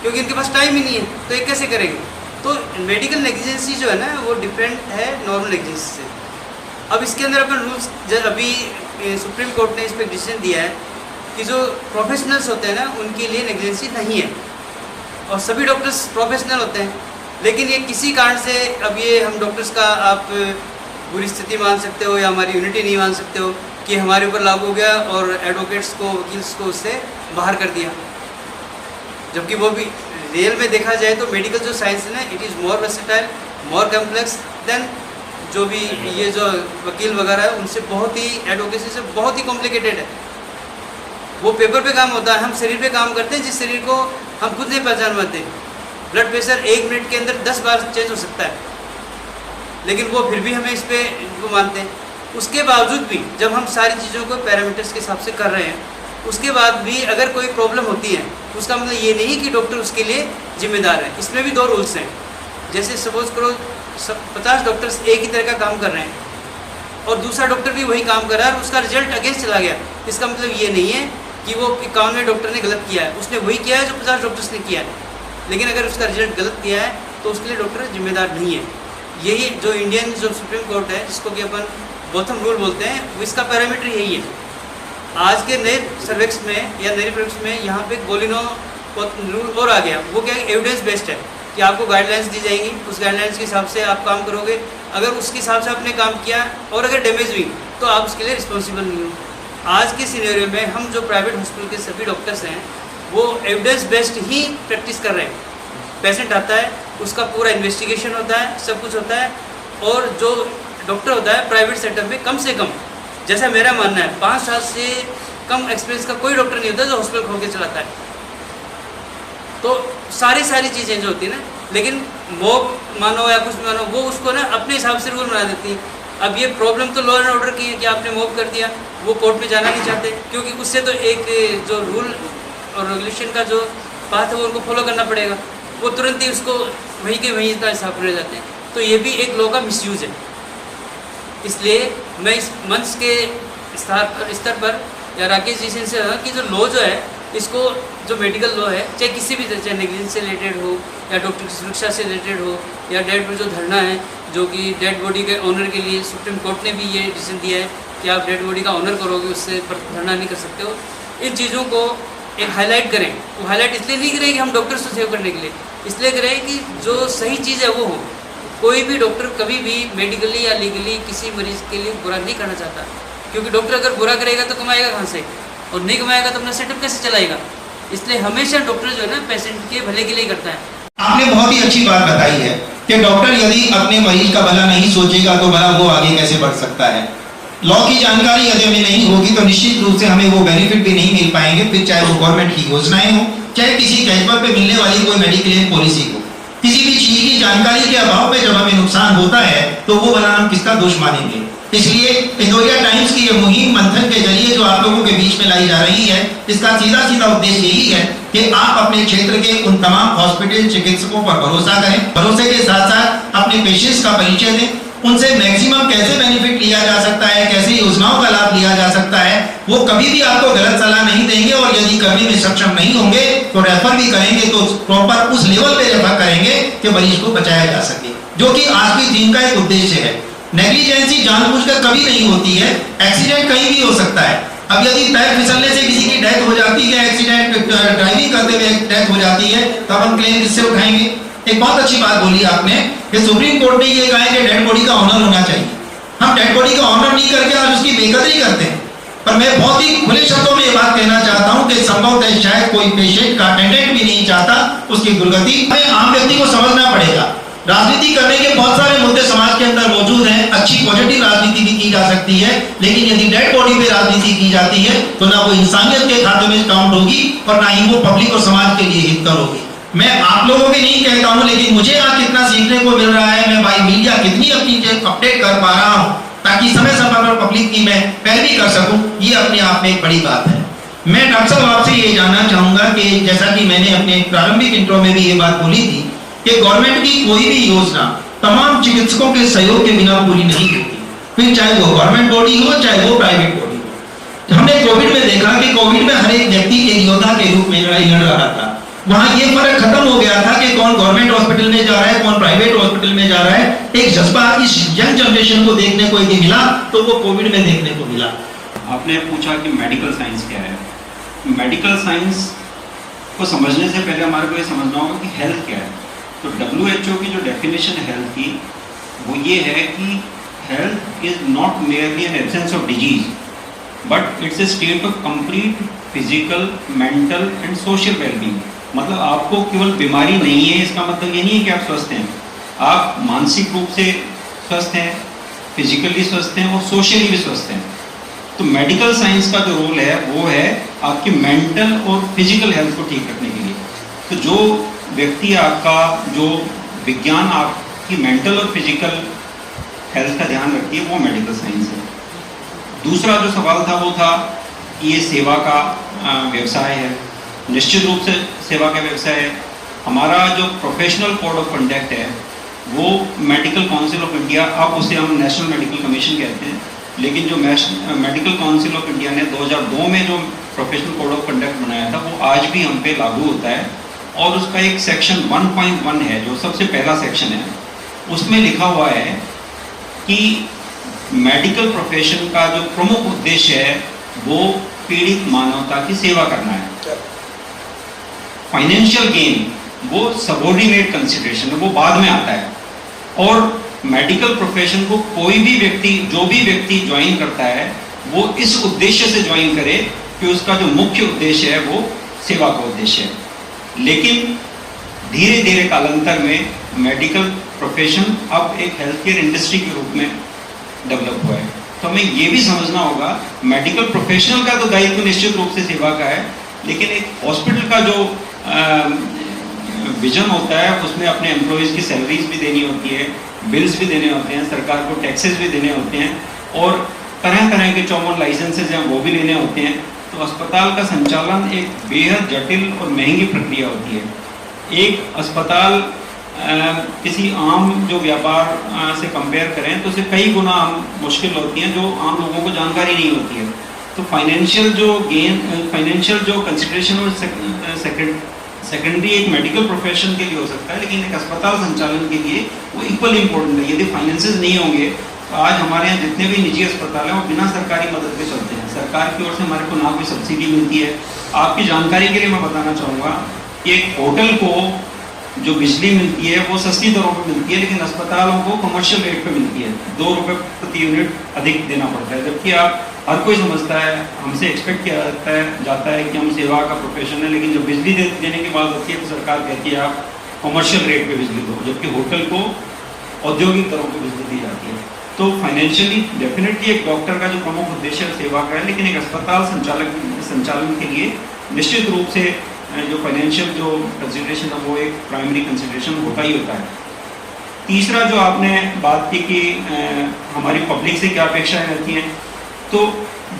[SPEAKER 5] क्योंकि इनके पास टाइम ही नहीं है, तो ये कैसे करेंगे। तो मेडिकल नेग्लिजेंसी जो है ना वो डिफरेंट है नॉर्मल नेग्लिजेंसी से। अब इसके अंदर अपन रूल्स, अभी सुप्रीम कोर्ट ने इस पर डिसीजन दिया है कि जो प्रोफेशनल्स होते हैं ना उनके लिए नेग्लिजेंसी नहीं है और सभी डॉक्टर्स प्रोफेशनल होते हैं। लेकिन ये किसी कारण से, अब ये हम डॉक्टर्स का आप बुरी स्थिति मान सकते हो या हमारी यूनिटी नहीं मान सकते हो कि हमारे ऊपर लागू हो गया और एडवोकेट्स को, वकील्स को उससे बाहर कर दिया। जबकि वो भी रियल में देखा जाए तो मेडिकल जो साइंस है ना, it is more versatile, more complex than जो भी ये जो वकील वगैरह है उनसे बहुत ही, एडवोकेसी से बहुत ही कॉम्प्लिकेटेड है। वो पेपर पे काम होता है, हम शरीर पे काम करते हैं जिस शरीर को हम खुद नहीं पहचान पाते। ब्लड प्रेशर 1 मिनट के अंदर 10 बार चेंज हो सकता है, लेकिन वो फिर भी हमें इस पे वो मानते हैं। उसके बावजूद भी जब हम सारी चीज़ों को पैरामीटर्स के हिसाब से कर रहे हैं, उसके बाद भी अगर कोई प्रॉब्लम होती है तो उसका मतलब ये नहीं कि डॉक्टर उसके लिए जिम्मेदार है। इसमें भी 2 रूल्स हैं। जैसे सपोज करो 50 डॉक्टर्स एक ही तरह का काम कर रहे हैं और दूसरा डॉक्टर भी वही काम कर रहा है और उसका रिजल्ट अगेंस्ट चला गया, इसका मतलब ये नहीं है कि वो 51वें डॉक्टर ने गलत किया है, उसने वही किया है जो 50 डॉक्टर्स ने किया है। लेकिन अगर उसका रिजल्ट गलत किया है तो उसके लिए डॉक्टर जिम्मेदार नहीं है। यही जो इंडियन जो सुप्रीम कोर्ट है, जिसको कि अपन बोथम रूल बोलते हैं, इसका पैरामीटर यही है। आज के नए सर्वेक्स में या नए रिपोर्ट्स में यहाँ पे बोलिनो रूल और आ गया। वो क्या है, एविडेंस बेस्ड है कि आपको गाइडलाइंस दी जाएंगी, उस गाइडलाइंस के हिसाब से आप काम करोगे। अगर उसके हिसाब से आपने काम किया और अगर डैमेज हुई तो आप उसके लिए रिस्पॉन्सिबल नहीं हो। आज के सिनेरियो में हम जो प्राइवेट हॉस्पिटल के सभी डॉक्टर्स हैं वो एविडेंस बेस्ड ही प्रैक्टिस कर रहे हैं। पेशेंट आता है, उसका पूरा इन्वेस्टिगेशन होता है, सब कुछ होता है, और जो डॉक्टर होता है प्राइवेट सेटअप में कम से कम, जैसा मेरा मानना है, 5 साल से कम एक्सपीरियंस का कोई डॉक्टर नहीं होता जो हॉस्पिटल खोल के चलाता है। तो सारी चीज़ें जो होती है ना, लेकिन मॉब मानो या कुछ मानो, वो उसको ना अपने हिसाब से रूल बना देती है। अब ये प्रॉब्लम तो लॉ एंड ऑर्डर की है कि आपने मॉब कर दिया, वो कोर्ट में जाना नहीं चाहते क्योंकि उससे तो एक जो रूल और रेगुलेशन का जो पाथ है वो उनको फॉलो करना पड़ेगा। वो तुरंत ही उसको वहीं के वहीं का हिसाब रह जाते हैं। तो ये भी एक लॉ का मिसयूज है। इसलिए मैं इस मंच के स्तर पर या राकेश जी से कि जो लॉ जो है, इसको जो मेडिकल लॉ है, चाहे किसी भी तरह, चाहे नेग्लिजेंस से रिलेटेड हो या डॉक्टर की सुरक्षा से रिलेटेड हो या डेड बॉडी जो धरना है, जो कि डेड बॉडी के ऑनर के लिए सुप्रीम कोर्ट ने भी ये डिसीजन दिया है कि आप डेड बॉडी का ऑनर करोगे, उससे धरना नहीं कर सकते हो। इन चीज़ों को एक हाईलाइट करें। वो हाईलाइट इसलिए नहीं करें कि हम डॉक्टर्स को सेव करने के लिए, इसलिए करें कि जो सही चीज़ है वो हो। कोई भी डॉक्टर कभी भी मेडिकली या लीगली किसी मरीज के लिए बुरा नहीं करना चाहता, क्योंकि डॉक्टर अगर बुरा करेगा तो कमाएगा कहाँ से, और नहीं कमाएगा तो अपना सेटअप कैसे चलाएगा। इसलिए हमेशा डॉक्टर जो है ना पेशेंट के भले के लिए करता है।
[SPEAKER 1] आपने बहुत ही अच्छी बात बताई है कि डॉक्टर यदि अपने मरीज का भला नहीं सोचेगा तो भला वो आगे कैसे बढ़ सकता है। लॉ की जानकारी यदि हमें नहीं होगी तो निश्चित रूप से हमें वो बेनिफिट भी नहीं मिल पाएंगे, फिर चाहे वो गवर्नमेंट की योजनाएं हो, चाहे किसी कैशबैक पे मिलने वाली कोई मेडिक्लेम पॉलिसी हो। किसी भी चीज की जानकारी के अभाव में जब हमें नुकसान होता है तो वो भला हम किसका दोष मानेंगे। इसलिए इंदौरिया टाइम्स की ये मुहिम मंथन के जरिए जो आप लोगों के बीच में लाई जा रही है, इसका सीधा उद्देश्य यही है कि आप अपने क्षेत्र के उन तमाम हॉस्पिटल चिकित्सकों पर भरोसा करें, भरोसे के साथ साथ अपने पेशेंट्स का परिचय दें, उनसे मैक्सिमम कैसे बेनिफिट लिया जा सकता है, कैसे योजनाओं का लाभ लिया जा सकता है। वो कभी भी आपको गलत सलाह नहीं देंगे, और यदि करने में सक्षम नहीं होंगे तो रेफर भी करेंगे तो प्रॉपर उस लेवल पे रेफर करेंगे कि मरीज को बचाया जा सके, जो कि आज की टीम का एक उद्देश्य है। नेग्लिजेंसी जानबूझकर कभी नहीं होती है, एक्सीडेंट कहीं भी हो सकता है। अब यदि पैर फिसलने से किसी की डेथ हो जाती है, एक्सीडेंट ड्राइविंग करते हुए डेथ हो जाती है, तो हम क्लेम किससे उठाएंगे। एक बहुत अच्छी बात बोली आपने कि सुप्रीम कोर्ट ने ये कहा है कि डेड बॉडी का ऑनर होना चाहिए। हम डेड बॉडी का ऑनर नहीं करके आज उसकी बेकदरी करते हैं। पर मैं बहुत ही खुले शब्दों में ये बात कहना चाहता हूं कि संभवतः शायद कोई पेशेंट का अटेंडेंट भी नहीं चाहता उसकी दुर्गति। हमें आम व्यक्ति को समझना पड़ेगा। राजनीति करने के बहुत सारे मुद्दे समाज के अंदर मौजूद हैं, अच्छी पॉजिटिव राजनीति भी की जा सकती है, लेकिन यदि डेड बॉडी पे राजनीति की जाती है तो ना वो इंसानियत के खाते में काउंट होगी और ना ही वो पब्लिक और समाज के लिए हितकर होगी। मैं आप लोगों के नहीं कहता हूं, लेकिन मुझे आज कितना सीखने को मिल रहा है, मैं भाई मीडिया कितनी अपनी अपडेट कर पा रहा हूं ताकि समय समय पर पब्लिक की मैं पैरवी कर सकूं, ये अपने आप में एक बड़ी बात है। मैं डॉक्टर साहब आपसे ये जानना चाहूंगा कि जैसा कि मैंने अपने प्रारंभिक इंट्रो में भी ये बात बोली थी कि गवर्नमेंट की कोई भी योजना तमाम चिकित्सकों के सहयोग के बिना पूरी नहीं होती, फिर चाहे वो गवर्नमेंट बॉडी हो चाहे वो प्राइवेट बॉडी हो। हमने कोविड में देखा कि कोविड में हर एक व्यक्ति एक योद्धा के रूप में लड़ाई लड़ रहा था। वहां ये फर्क खत्म हो गया था कि कौन गवर्नमेंट हॉस्पिटल में जा रहा है, कौन प्राइवेट हॉस्पिटल में जा रहा है। एक जज्बा इस यंग जनरेशन को देखने को यदि मिला तो वो कोविड में देखने को मिला।
[SPEAKER 6] आपने पूछा कि मेडिकल साइंस क्या है। मेडिकल साइंस को समझने से पहले हमारे को ये समझना होगा कि हेल्थ क्या है। तो WHO की जो डेफिनेशन है हेल्थ की, वो ये है कि health is not merely N absence of disease, but it's a state of complete physical, mental and social wellbeing. मतलब आपको केवल बीमारी नहीं है, इसका मतलब ये नहीं है कि आप स्वस्थ हैं, आप मानसिक रूप से स्वस्थ हैं, फिजिकली स्वस्थ हैं और सोशली भी स्वस्थ हैं। तो मेडिकल साइंस का जो रोल है वो है आपकी मेंटल और फिजिकल हेल्थ को ठीक रखने के लिए। तो जो व्यक्ति आपका, जो विज्ञान आपकी मेंटल और फिजिकल हेल्थ का ध्यान रखती है, वो मेडिकल साइंस है। दूसरा जो सवाल था वो था ये सेवा का व्यवसाय है। निश्चित रूप से सेवा का व्यवसाय है। हमारा जो प्रोफेशनल कोड ऑफ कंडक्ट है वो मेडिकल काउंसिल ऑफ इंडिया, अब उसे हम नेशनल मेडिकल कमीशन कहते हैं, लेकिन जो मेडिकल काउंसिल ऑफ इंडिया ने 2002 में जो प्रोफेशनल कोड ऑफ कंडक्ट बनाया था वो आज भी हम पे लागू होता है। और उसका एक सेक्शन 1.1 है जो सबसे पहला सेक्शन है, उसमें लिखा हुआ है कि मेडिकल प्रोफेशन का जो प्रमुख उद्देश्य है वो पीड़ित मानवता की सेवा करना है। फाइनेंशियल गेन वो सबऑर्डिनेट कंसिडरेशन है, वो बाद में आता है। और मेडिकल प्रोफेशन को कोई भी व्यक्ति, जो भी व्यक्ति ज्वाइन करता है वो इस उद्देश्य से ज्वाइन करे कि उसका जो मुख्य उद्देश्य है वो सेवा का उद्देश्य है। लेकिन धीरे धीरे कालांतर में मेडिकल प्रोफेशन अब एक हेल्थ केयर इंडस्ट्री के रूप में डेवलप हुआ है। तो हमें ये भी समझना होगा, मेडिकल प्रोफेशनल का तो दायित्व निश्चित रूप से सेवा का है, लेकिन एक हॉस्पिटल का जो विजन होता है उसमें अपने एम्प्लॉयज़ की सैलरीज भी देनी होती है, बिल्स भी देने होते हैं, सरकार को टैक्सेस भी देने होते हैं, और तरह तरह के 54 लाइसेंसेज हैं वो भी लेने होते हैं। तो अस्पताल का संचालन एक बेहद जटिल और महंगी प्रक्रिया होती है। एक अस्पताल किसी आम जो व्यापार से कंपेयर करें तो उसे कई गुना मुश्किल होती हैं जो आम लोगों को जानकारी नहीं होती है। तो फाइनेंशियल जो गेन, फाइनेंशियल जो कंसिडरेशन और सेकेंडरी एक मेडिकल प्रोफेशन के लिए हो सकता है, लेकिन एक अस्पताल संचालन के लिए वो इक्वली इम्पोर्टेंट है। यदि फाइनेंसेस नहीं होंगे तो आज हमारे यहाँ जितने भी निजी अस्पताल हैं वो बिना सरकारी मदद के चलते हैं। सरकार की ओर से हमारे को ना कोई सब्सिडी मिलती है। आपकी जानकारी के लिए मैं बताना चाहूँगा कि एक होटल को जो बिजली मिलती है वो सस्ती दरों पर मिलती है, लेकिन अस्पतालों को कमर्शियल रेट पे मिलती है, 2 रुपये प्रति यूनिट अधिक देना पड़ता है। जबकि आप हर कोई समझता है, हमसे एक्सपेक्ट किया जाता है कि हम सेवा का प्रोफेशन है, लेकिन जब बिजली देने की बात होती है तो सरकार कहती है आप कमर्शियल रेट पे बिजली दो, जबकि होटल को औद्योगिक दरों पर बिजली दी जाती है। तो फाइनेंशियली डेफिनेटली एक डॉक्टर का जो प्रमुख उद्देश्य सेवा का है, लेकिन एक अस्पताल संचालन के लिए निश्चित रूप से जो फाइनेंशियल जो कंसिडरेशन है वो एक प्राइमरी कंसिडरेशन होता ही होता है। तीसरा जो आपने बात की कि हमारी पब्लिक से क्या अपेक्षाएं रहती हैं, तो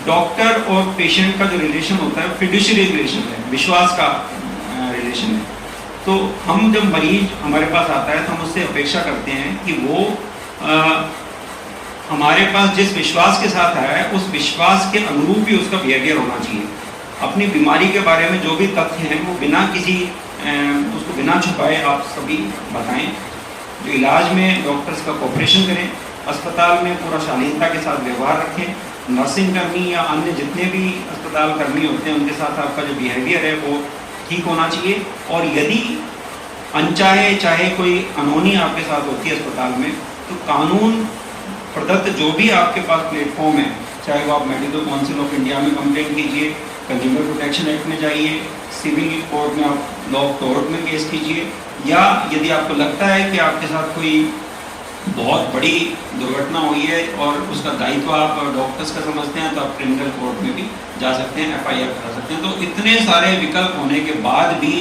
[SPEAKER 6] डॉक्टर और पेशेंट का जो रिलेशन होता है फिड्यूशियरी रिलेशन है, विश्वास का रिलेशन है। तो हम जब मरीज हमारे पास आता है तो हम उससे अपेक्षा करते हैं कि वो हमारे पास जिस विश्वास के साथ आया है उस विश्वास के अनुरूप ही उसका बिहेवियर होना चाहिए। अपनी बीमारी के बारे में जो भी तथ्य हैं वो बिना किसी उसको बिना छुपाए आप सभी बताएं। जो इलाज में डॉक्टर्स का कोऑपरेशन करें, अस्पताल में पूरा शालीनता के साथ व्यवहार रखें, नर्सिंग कर्मी या अन्य जितने भी अस्पताल कर्मी होते हैं उनके साथ आपका जो बिहेवियर है वो ठीक होना चाहिए। और यदि अनचाहे चाहे कोई अनहोनी आपके साथ होती है अस्पताल में, तो कानून प्रदत्त जो भी आपके पास प्लेटफॉर्म है, चाहे वो आप मेडिकल काउंसिल ऑफ इंडिया में कंप्लेंट कीजिए, कंज्यूमर प्रोटेक्शन एक्ट में जाइए, सिविल कोर्ट में आप लॉ कोर्ट में केस कीजिए, या यदि आपको लगता है कि आपके साथ कोई बहुत बड़ी दुर्घटना हुई है और उसका दायित्व आप डॉक्टर्स का समझते हैं तो आप क्रिमिनल कोर्ट में भी जा सकते हैं, FIR करा सकते हैं। तो इतने सारे विकल्प होने के बाद भी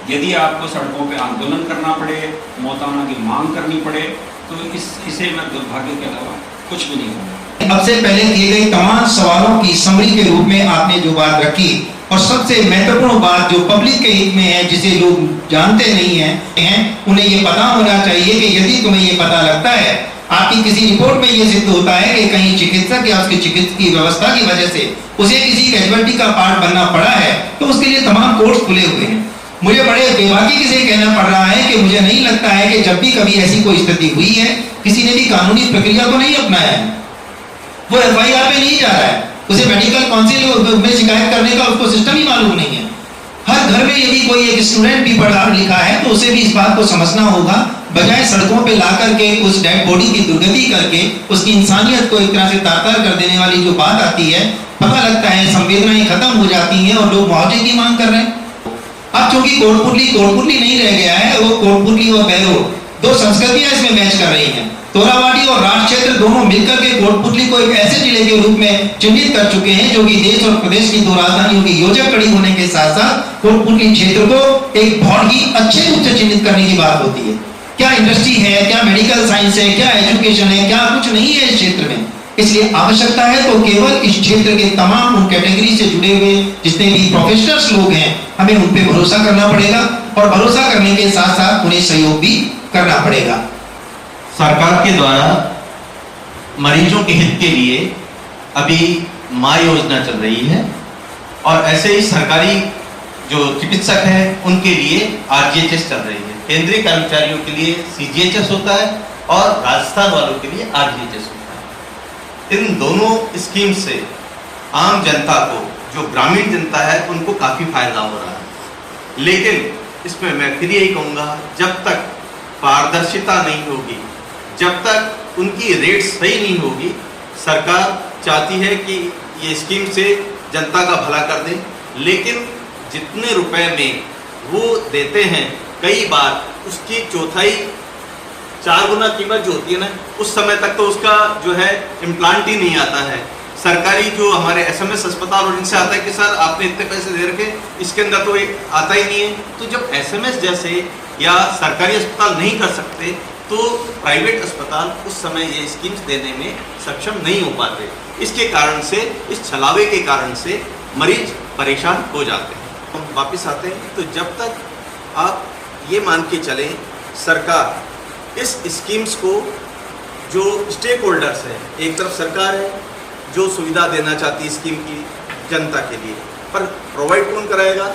[SPEAKER 6] यदि आपको सड़कों पे आंदोलन करना पड़े, मौताना की मांग करनी पड़े, तो इसे मैं दुर्भाग्य के अलावा कुछ भी नहीं होगा।
[SPEAKER 1] अब से पहले दिए गए तमाम सवालों की समरी के रूप में आपने जो बात रखी, और सबसे महत्वपूर्ण बात जो पब्लिक के हित में है, जिसे लोग जानते नहीं हैं, उन्हें ये पता होना चाहिए कि यदि तुम्हें ये पता लगता है, आपकी किसी रिपोर्ट में ये सिद्ध होता है कि कहीं चिकित्सक या उसकी चिकित्सकीय व्यवस्था की वजह से उसे किसी कैजुअलिटी का पार्ट बनना पड़ा है, तो उसके लिए तमाम कोर्ट्स खुले हुए हैं। मुझे बड़े बेबाकी से कहना पड़ रहा है कि मुझे नहीं लगता है कि जब भी कभी ऐसी कोई स्थिति हुई है किसी ने भी कानूनी प्रक्रिया को नहीं अपनाया है। वो FIR पे नहीं जा रहा है, उसे मेडिकल काउंसिल में शिकायत करने का उसको सिस्टम ही मालूम नहीं है। हर घर में यदि कोई एक स्टूडेंट भी पढ़ा लिखा है तो उसे भी इस बात को समझना होगा, बजाय सड़कों पे ला करके उस डेड बॉडी की दुर्गति करके उसकी इंसानियत को एक तरह से तार-तार कर देने वाली जो बात आती है, पता लगता है संवेदनाएं खत्म हो जाती हैं और लोग मुआवजे की मांग कर रहे हैं। अब चूंकि कोटपुतली नहीं रह गया है, वो कोटपुतली और बैरो दो संस्कृतियां इसमें मैच कर रही हैं। तोरावाड़ी और राज क्षेत्र दोनों मिलकर के कोटपुतली को एक ऐसे जिले के रूप में चिन्हित कर चुके हैं जो कि देश और प्रदेश की दो राजधानियों की योजक कड़ी होने के साथ साथ कोटपुतली क्षेत्र को एक बहुत ही अच्छे रूप से चिन्हित करने की बात होती है। क्या इंडस्ट्री है, क्या मेडिकल साइंस है, क्या एजुकेशन है, क्या कुछ नहीं है इस क्षेत्र में। इसलिए आवश्यकता है तो केवल इस क्षेत्र के तमाम उन कैटेगरी से जुड़े हुए जितने भी प्रोफेशनल्स लोग हैं, हमें उन पे भरोसा करना पड़ेगा और भरोसा करने के साथ साथ उन्हें सहयोग भी करना पड़ेगा।
[SPEAKER 2] सरकार के द्वारा मरीजों के हित के लिए अभी माँ योजना चल रही है और ऐसे ही सरकारी जो चिकित्सक हैं उनके लिए आरजीएचएस चल रही है। केंद्रीय कर्मचारियों के लिए सीजीएचएस होता है और राजस्थान वालों के लिए आरजीएचएस होता है। इन दोनों स्कीम से आम जनता को, जो ग्रामीण जनता है, उनको काफी फायदा हो रहा है। लेकिन इसमें मैं फिर यही कहूँगा, जब तक पारदर्शिता नहीं होगी, जब तक उनकी रेट सही नहीं होगी, सरकार चाहती है कि ये स्कीम से जनता का भला कर दें, लेकिन जितने रुपए में वो देते हैं कई बार उसकी चौथाई 4 गुना कीमत जो होती है ना, उस समय तक तो उसका जो है इम्प्लांट ही नहीं आता है। सरकारी जो हमारे एसएमएस अस्पताल और इनसे आता है कि सर आपने इतने पैसे दे रखे, इसके अंदर तो आता ही नहीं है। तो जब एसएमएस जैसे या सरकारी अस्पताल नहीं कर सकते तो प्राइवेट अस्पताल उस समय ये स्कीम्स देने में सक्षम नहीं हो पाते। इसके कारण से, इस छलावे के कारण से मरीज परेशान हो जाते हैं। हम वापस आते हैं तो जब तक आप ये मान के चलें, सरकार इस स्कीम्स को, जो स्टेक होल्डर्स हैं, एक तरफ सरकार है जो सुविधा देना चाहती है स्कीम की जनता के लिए, पर प्रोवाइड कौन कराएगा?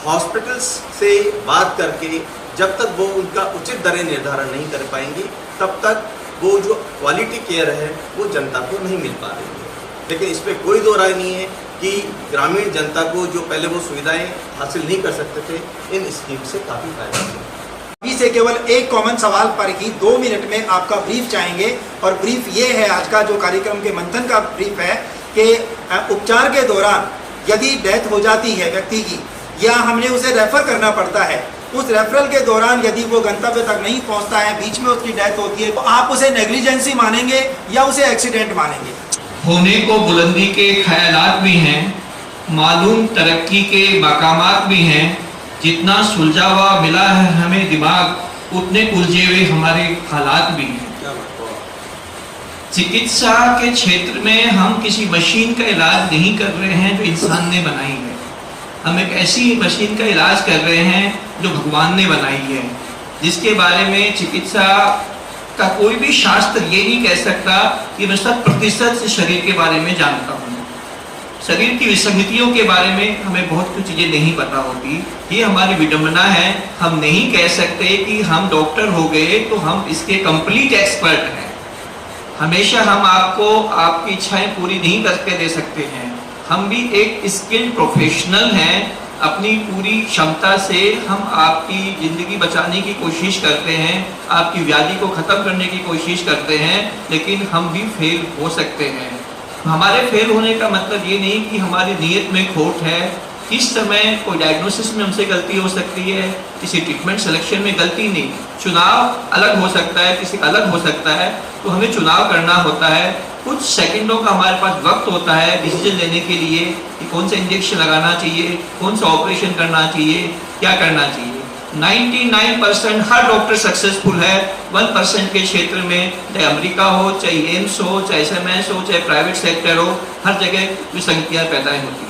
[SPEAKER 2] हॉस्पिटल्स से बात करके जब तक वो उनका उचित दरें निर्धारण नहीं कर पाएंगी, तब तक वो जो क्वालिटी केयर है वो जनता को नहीं मिल पा रही है। लेकिन इस पर कोई दो राय नहीं है कि ग्रामीण जनता को जो पहले वो सुविधाएं हासिल नहीं कर सकते थे, इन स्कीम से काफ़ी फायदा है।
[SPEAKER 1] अभी से केवल एक कॉमन सवाल पर ही 2 मिनट में आपका ब्रीफ चाहेंगे, और ब्रीफ ये है, आज का जो कार्यक्रम के मंथन का ब्रीफ है कि उपचार के दौरान यदि डेथ हो जाती है व्यक्ति की, या हमने उसे रेफर करना पड़ता है, उस रेफरल के दौरान यदि वो गंतव्य तक नहीं पहुंचता है, बीच में उसकी डेथ होती है, तो आप उसे नेग्लिजेंसी मानेंगे या उसे एक्सीडेंट मानेंगे?
[SPEAKER 7] होने को बुलंदी के ख्यालात भी हैं, मालूम तरक्की के मकामात भी हैं। जितना सुलझा हुआ मिला है हमें दिमाग, उतने उलझे हुए हमारे हालात भी हैं। चिकित्सा के क्षेत्र में हम किसी मशीन का इलाज नहीं कर रहे हैं जो इंसान ने बनाई है, हम एक ऐसी मशीन का इलाज कर रहे हैं जो भगवान ने बनाई है, जिसके बारे में चिकित्सा का कोई भी शास्त्र ये नहीं कह सकता कि मैं 100% शरीर के बारे में जानता हूँ। शरीर की विसंगतियों के बारे में हमें बहुत कुछ चीज़ें नहीं पता होती। ये हमारी विडंबना है। हम नहीं कह सकते कि हम डॉक्टर हो गए तो हम इसके कंप्लीट एक्सपर्ट हैं। हमेशा हम आपको आपकी इच्छाएं पूरी नहीं करके दे सकते हैं। हम भी एक स्किल्ड प्रोफेशनल हैं। अपनी पूरी क्षमता से हम आपकी ज़िंदगी बचाने की कोशिश करते हैं, आपकी व्याधि को ख़त्म करने की कोशिश करते हैं, लेकिन हम भी फेल हो सकते हैं। हमारे फेल होने का मतलब ये नहीं कि हमारी नीयत में खोट है। इस समय कोई डायग्नोसिस में हमसे गलती हो सकती है, किसी ट्रीटमेंट सिलेक्शन में गलती नहीं, चुनाव अलग हो सकता है, किसी अलग हो सकता है, तो हमें चुनाव करना होता है। कुछ सेकंडों का हमारे पास वक्त होता है डिसीजन लेने के लिए कि कौन सा इंजेक्शन लगाना चाहिए, कौन सा ऑपरेशन करना चाहिए, क्या करना चाहिए। 99% हर डॉक्टर सक्सेसफुल है। 1% के क्षेत्र में, चाहे अमेरिका हो, चाहे एम्स हो, चाहे एसएमएस हो, चाहे प्राइवेट सेक्टर हो, हर जगह विसंगतियाँ पैदा होती हैं।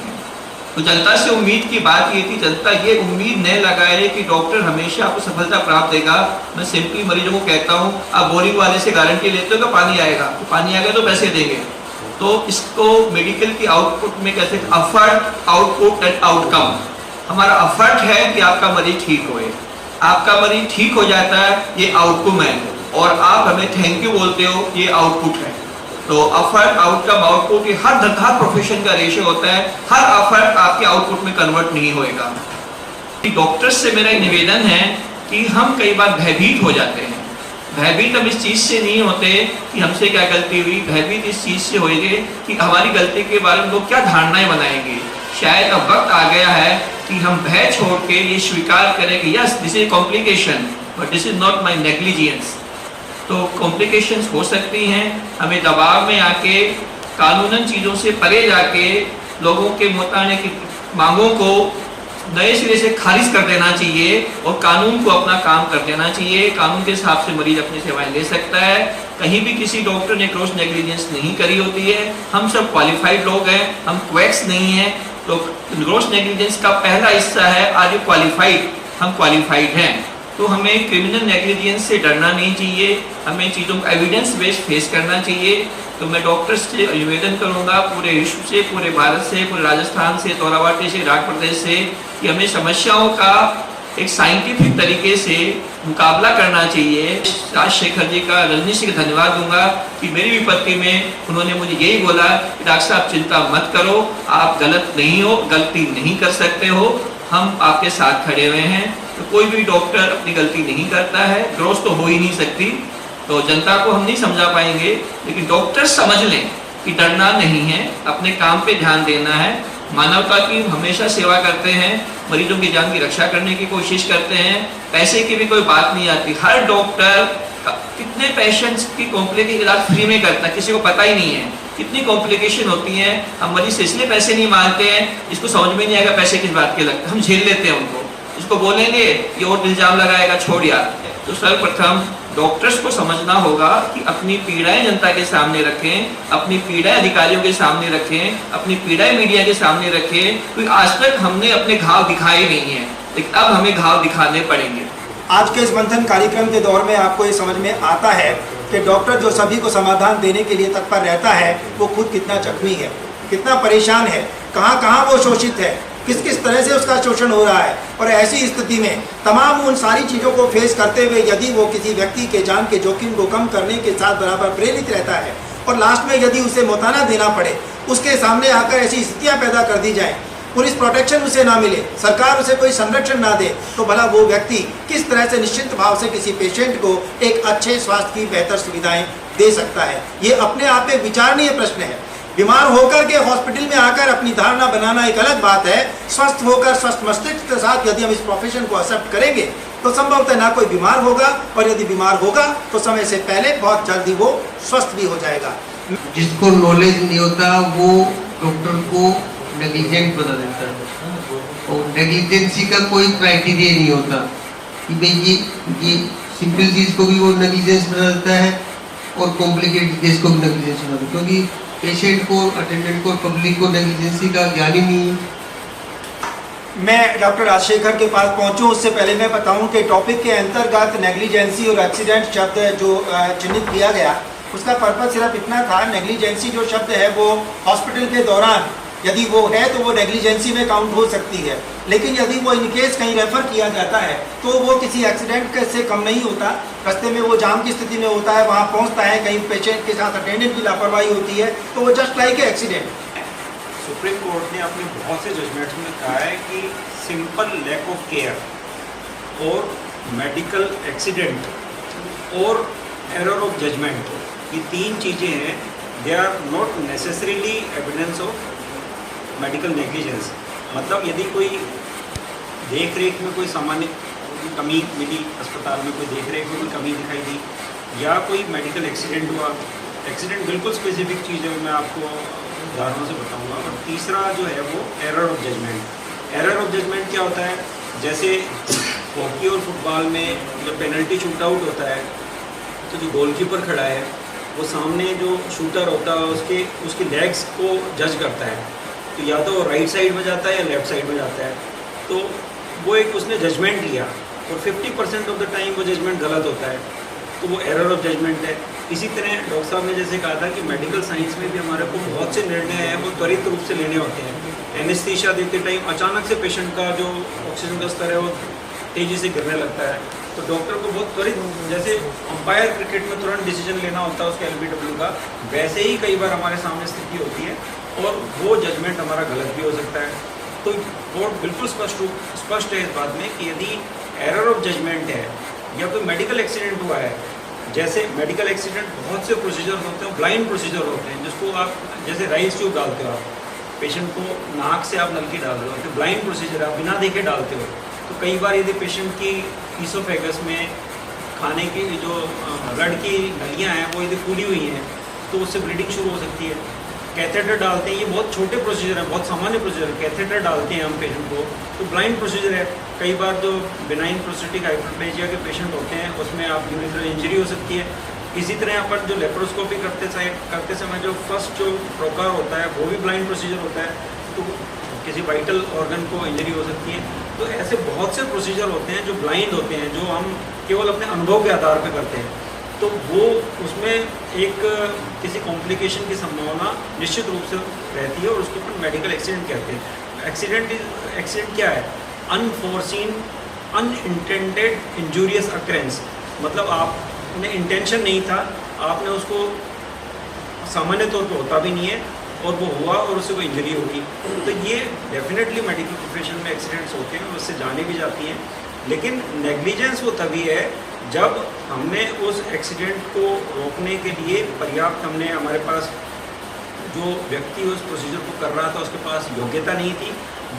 [SPEAKER 7] तो जनता से उम्मीद की बात ये थी, जनता ये उम्मीद न लगाए कि डॉक्टर हमेशा आपको सफलता प्राप्त देगा। मैं सिंपली मरीजों को कहता हूँ, आप बोरिंग वाले से गारंटी लेते हो कि पानी आएगा, तो पानी आएगा तो पैसे देंगे। तो इसको मेडिकल की आउटपुट में कहते हैं एफर्ट, आउटपुट एंड आउटकम। हमारा एफर्ट है कि आपका मरीज ठीक होए, आपका मरीज ठीक हो जाता है, ये आउटकम है, और आप हमें थैंक यू बोलते हो, ये आउटपुट है। तो अफर्ट आउटकम आउटपुट ये हर प्रोफेशन का रेशियो होता है, हर अफर्ट आपके आउटपुट में कन्वर्ट नहीं होएगा। डॉक्टर्स से मेरा निवेदन है कि हम कई बार भयभीत हो जाते हैं। भयभीत हम इस चीज़ से नहीं होते कि हमसे क्या गलती हुई, भयभीत इस चीज़ से होएंगे कि हमारी गलती के बारे में लोग क्या धारणाएं बनाएंगे। शायद अब वक्त आ गया है कि हम भय छोड़ के ये स्वीकार करें कि yes this is complication but this is not my negligence. तो कॉम्प्लिकेशंस हो सकती हैं, हमें दबाव में आके कानूनन चीज़ों से परे जाके लोगों के मुताने की मांगों को नए सिरे से खारिज कर देना चाहिए और कानून को अपना काम कर देना चाहिए। कानून के हिसाब से मरीज अपनी सेवाएं ले सकता है। कहीं भी किसी डॉक्टर ने ग्रॉस नेग्लिजेंस नहीं करी होती है। हम सब क्वालिफाइड लोग हैं, हम क्वैक्स नहीं हैं। तो ग्रॉस नेग्लिजेंस का पहला हिस्सा है आज क्वालिफाइड, हम क्वालिफाइड हैं। तो हमें क्रिमिनल नेग्लिजेंस से डरना नहीं चाहिए, हमें चीज़ों को एविडेंस बेस्ड फेस करना चाहिए। तो मैं डॉक्टर्स से निवेदन करूंगा, पूरे विश्व से, पूरे भारत से, पूरे राजस्थान से, तोरावाटी से, राग प्रदेश से, कि हमें समस्याओं का एक साइंटिफिक तरीके से मुकाबला करना चाहिए। राजशेखर जी का, रजनीश जी का धन्यवाद दूंगा कि मेरी विपत्ति में उन्होंने मुझे यही बोला कि डॉक्टर साहब चिंता मत करो, आप गलत नहीं हो, गलती नहीं कर सकते हो, हम आपके साथ खड़े हुए हैं। तो कोई भी डॉक्टर अपनी गलती नहीं करता है, ग्रोथ तो हो ही नहीं सकती। तो जनता को हम नहीं समझा पाएंगे, लेकिन डॉक्टर समझ लें कि डरना नहीं है, अपने काम पे ध्यान देना है, मानवता की हमेशा सेवा करते हैं, मरीजों की जान की रक्षा करने की कोशिश करते हैं। पैसे की भी कोई बात नहीं आती। हर डॉक्टर कितने पेशेंट्स की कॉम्प्लिकेशन इलाज फ्री में करता है, किसी को पता ही नहीं है कितनी कॉम्प्लिकेशन होती है। हम मरीज से इसलिए पैसे नहीं मांगते हैं, इसको समझ में नहीं आएगा पैसे किस बात के लगते हैं, हम झेल लेते हैं उनको। इसको बोलेंगे ये और इल्जाम लगाएगा, छोड़ यार। तो सर्वप्रथम डॉक्टर्स को समझना होगा कि अपनी पीड़ाएं जनता के सामने रखें, अपनी पीड़ाएं अधिकारियों के सामने रखें, अपनी पीड़ाएं मीडिया के सामने रखें। क्योंकि आज तक हमने अपने घाव दिखाए नहीं हैं, लेकिन अब हमें घाव दिखाने पड़ेंगे।
[SPEAKER 1] आज के इस मंथन कार्यक्रम के दौर में आपको ये समझ में आता है कि डॉक्टर जो सभी को समाधान देने के लिए तत्पर रहता है, वो खुद कितना जख्मी है, कितना परेशान है, कहाँ कहाँ वो शोषित है, किस किस तरह से उसका शोषण हो रहा है। और ऐसी स्थिति में तमाम उन सारी चीज़ों को फेस करते हुए यदि वो किसी व्यक्ति के जान के जोखिम को कम करने के साथ बराबर प्रेरित रहता है और लास्ट में यदि उसे मौताना देना पड़े, उसके सामने आकर ऐसी स्थितियाँ पैदा कर दी जाएँ, पुलिस प्रोटेक्शन उसे ना मिले, सरकार उसे कोई संरक्षण ना दे, तो भला वो व्यक्ति किस तरह से निश्चित भाव से किसी पेशेंट को एक अच्छे स्वास्थ्य की बेहतर सुविधाएं दे सकता है। ये अपने आप में विचारणीय प्रश्न है। बीमार होकर के हॉस्पिटल में आकर अपनी धारणा बनाना एक अलग बात है। स्वस्थ होकर स्वस्थ मस्तिष्क के साथ यदि हम इस प्रोफेशन को एक्सेप्ट करेंगे तो संभवतः ना कोई बीमार होगा, और यदि बीमार होगा तो समय से पहले बहुत जल्दी वो स्वस्थ भी हो जाएगा।
[SPEAKER 4] जिसको नॉलेज नहीं होता वो डॉक्टर को नेग्लिजेंट बना देता है, और नेग्लिजेंसी का कोई क्राइटेरिया नहीं होता कि भाई ये सिंपल चीज़ को भी वो नेग्लिजेंस बना देता है और कॉम्प्लिकेटेड चीज़ को भी नेग्लिजेंस बना देता है, क्योंकि पेशेंट को, अटेंडेंट को, पब्लिक को नेग्लिजेंसी का ज्ञान ही नहीं है।
[SPEAKER 1] मैं डॉक्टर राजशेखर के पास पहुंचूं उससे पहले मैं बताऊं कि टॉपिक के अंतर्गत नेग्लिजेंसी और एक्सीडेंट शब्द जो चिन्हित किया गया, उसका पर्पज सिर्फ इतना था। नेग्लिजेंसी जो शब्द है वो हॉस्पिटल के दौरान यदि वो है तो वो नेग्लिजेंसी में काउंट हो सकती है, लेकिन यदि वो इन केस कहीं रेफर किया जाता है तो वो किसी एक्सीडेंट से कम नहीं होता। रास्ते में वो जाम की स्थिति में होता है, वहाँ पहुँचता है, कहीं पेशेंट के साथ अटेंडेंट की लापरवाही होती है, तो वो just like accident.
[SPEAKER 8] Supreme court ने अपने बहुत से जजमेंट्स में कहा है कि सिंपल लैक ऑफ केयर और मेडिकल एक्सीडेंट और एरर ऑफ जजमेंट, ये तीन चीज़ें हैं, they are not necessarily evidence of medical negligence. मतलब यदि कोई देख रेख में कोई सामान्य कमी मिली, अस्पताल में कोई देख रेख में कोई कमी दिखाई दी, या कोई मेडिकल एक्सीडेंट हुआ, एक्सीडेंट बिल्कुल स्पेसिफिक चीज़ है, मैं आपको उदाहरणों से बताऊंगा। और तीसरा जो है वो error of judgment. Error of judgment क्या होता है? जैसे हॉकी और फुटबॉल में जब पेनल्टी शूट आउट होता है तो जो गोलकीपर खड़ा है वो सामने जो शूटर होता है उसके लेग्स को जज करता है, तो या तो राइट साइड में जाता है या लेफ्ट साइड में जाता है, तो वो एक उसने जजमेंट लिया और 50% ऑफ द टाइम वो जजमेंट गलत होता है, तो वो एरर ऑफ जजमेंट है। इसी तरह डॉक्टर साहब ने जैसे कहा था कि मेडिकल साइंस में भी हमारे को बहुत से निर्णय हैं वो त्वरित रूप से लेने होते हैं। एनेस्थीसिया देते टाइम अचानक से पेशेंट का जो ऑक्सीजन का स्तर है वो तेज़ी से गिरने लगता है, तो डॉक्टर को बहुत त्वरित, जैसे अंपायर क्रिकेट में तुरंत डिसीजन लेना होता है उसके एलबीडब्ल्यू का, वैसे ही कई बार हमारे सामने स्थिति होती है और वो जजमेंट हमारा गलत भी हो सकता है। तो कोर्ट बिल्कुल स्पष्ट है इस बात में कि यदि एरर ऑफ जजमेंट है या कोई मेडिकल एक्सीडेंट हुआ है, जैसे मेडिकल एक्सीडेंट बहुत से प्रोसीजर होते हैं, ब्लाइंड प्रोसीजर होते हैं, जिसको आप जैसे राइस ट्यूब डालते हो, आप पेशेंट को नाक से आप नलकी डाल रहे हो, तो ब्लाइंड प्रोसीजर आप बिना देखे डालते हो। तो कई बार यदि पेशेंट की ईसोफेगस में खाने की जो ब्लड की नलियाँ हैं वो यदि फूली हुई हैं तो उससे ब्लीडिंग शुरू हो सकती है। कैथेटर डालते हैं, ये बहुत छोटे प्रोसीजर है, बहुत सामान्य प्रोसीजर है। कैथेटर डालते हैं हम पेशेंट को, तो ब्लाइंड प्रोसीजर है। कई बार जो बिनाइन प्रोस्टेटिक हाइपरप्लेजिया के पेशेंट होते हैं उसमें आप यूरिनरी इंजरी हो सकती है। इसी तरह अपन जो लेप्रोस्कोपी करते समय जो फर्स्ट जो प्रोकार होता है वो भी ब्लाइंड प्रोसीजर होता है, तो किसी वाइटल ऑर्गन को इंजरी हो सकती है। तो ऐसे बहुत से प्रोसीजर होते हैं जो ब्लाइंड होते हैं, जो हम केवल अपने अनुभव के आधार पर करते हैं, तो वो उसमें एक किसी कॉम्प्लिकेशन की संभावना निश्चित रूप से रहती है और उसको अपन मेडिकल एक्सीडेंट कहते हैं। एक्सीडेंट क्या है? अनफोर्सीन अनइंटेंडेड इंजूरियस अकरेंस, मतलब आपने इंटेंशन नहीं था, आपने उसको सामान्य तौर पर होता भी नहीं है और वो हुआ और उससे कोई इंजरी होगी, तो ये डेफिनेटली मेडिकल प्रोफेशन में एक्सीडेंट्स होते हैं और उससे जाने भी जाती हैं। लेकिन नेग्लिजेंस वो तभी है जब हमने उस एक्सीडेंट को रोकने के लिए पर्याप्त, हमने हमारे पास जो व्यक्ति उस प्रोसीजर को कर रहा था उसके पास योग्यता नहीं थी,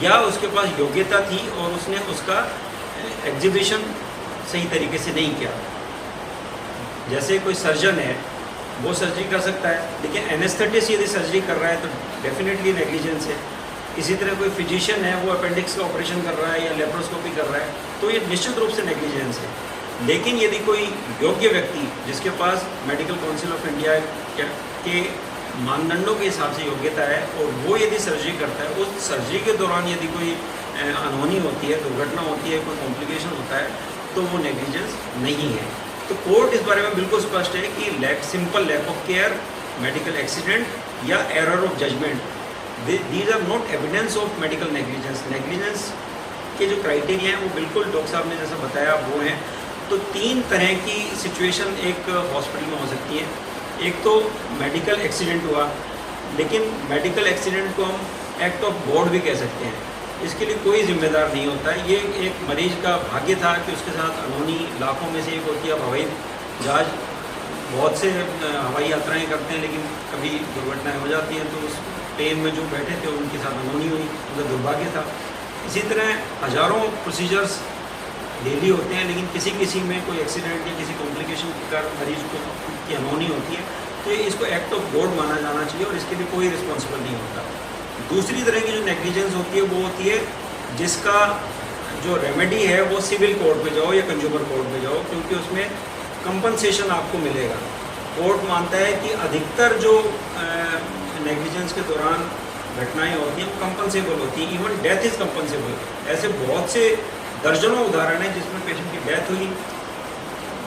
[SPEAKER 8] या उसके पास योग्यता थी और उसने उसका एग्जीबिशन सही तरीके से नहीं किया। जैसे कोई सर्जन है वो सर्जरी कर सकता है, लेकिन एनेस्थेटिस्ट यदि सर्जरी कर रहा है तो डेफिनेटली नेग्लिजेंस है। इसी तरह कोई फिजिशियन है वो अपेंडिक्स का ऑपरेशन कर रहा है या लेप्रोस्कोपी कर रहा है, तो ये निश्चित रूप से नेग्लिजेंस है। लेकिन यदि कोई योग्य व्यक्ति जिसके पास मेडिकल काउंसिल ऑफ इंडिया के मानदंडों के हिसाब से योग्यता है और वो यदि सर्जरी करता है, उस सर्जरी के दौरान यदि कोई अनहोनी होती है, दुर्घटना होती है, कोई कॉम्प्लिकेशन होता है, तो वो नेग्लिजेंस नहीं है। तो कोर्ट इस बारे में बिल्कुल स्पष्ट है कि simple lack of care, medical accident या error of judgement, these are not evidence of medical negligence. Negligence के जो क्राइटेरिया हैं वो बिल्कुल डॉक्टर साहब ने जैसा बताया वो हैं। तो 3 तरह की सिचुएशन एक हॉस्पिटल में हो सकती है। एक तो मेडिकल एक्सीडेंट हुआ, लेकिन मेडिकल एक्सीडेंट को हम एक्ट ऑफ गॉड भी कह सकते हैं, इसके लिए कोई जिम्मेदार नहीं होता है। ये एक मरीज का भाग्य था कि उसके साथ अनहोनी लाखों में से एक होती है। अब हवाई जहाज बहुत से हवाई यात्राएं करते हैं, लेकिन कभी दुर्घटनाएं हो जाती हैं, तो उस ट्रेन में जो बैठे थे उनके साथ अनहोनी हुई, उनका दुर्भाग्य था। इसी तरह हज़ारों प्रोसीजर्स डेली होते हैं, लेकिन किसी में कोई एक्सीडेंट या किसी कॉम्प्लिकेशन के कारण मरीज को की अनहोनी होती है, तो इसको एक्ट ऑफ गॉड माना जाना चाहिए और इसके लिए कोई रिस्पॉन्सिबल नहीं होता। दूसरी तरह की जो नेग्लिजेंस होती है वो होती है जिसका जो रेमेडी है वो सिविल कोर्ट में जाओ या कंज्यूमर कोर्ट में जाओ, क्योंकि उसमें कंपनसेशन आपको मिलेगा। कोर्ट मानता है कि अधिकतर जो नेग्लिजेंस के दौरान घटनाएं होती हैं वो कंपनसेबल होती हैं, इवन डेथ इज़ कंपनसेबल। ऐसे बहुत से दर्जनों उदाहरण हैं जिसमें पेशेंट की डेथ हुई,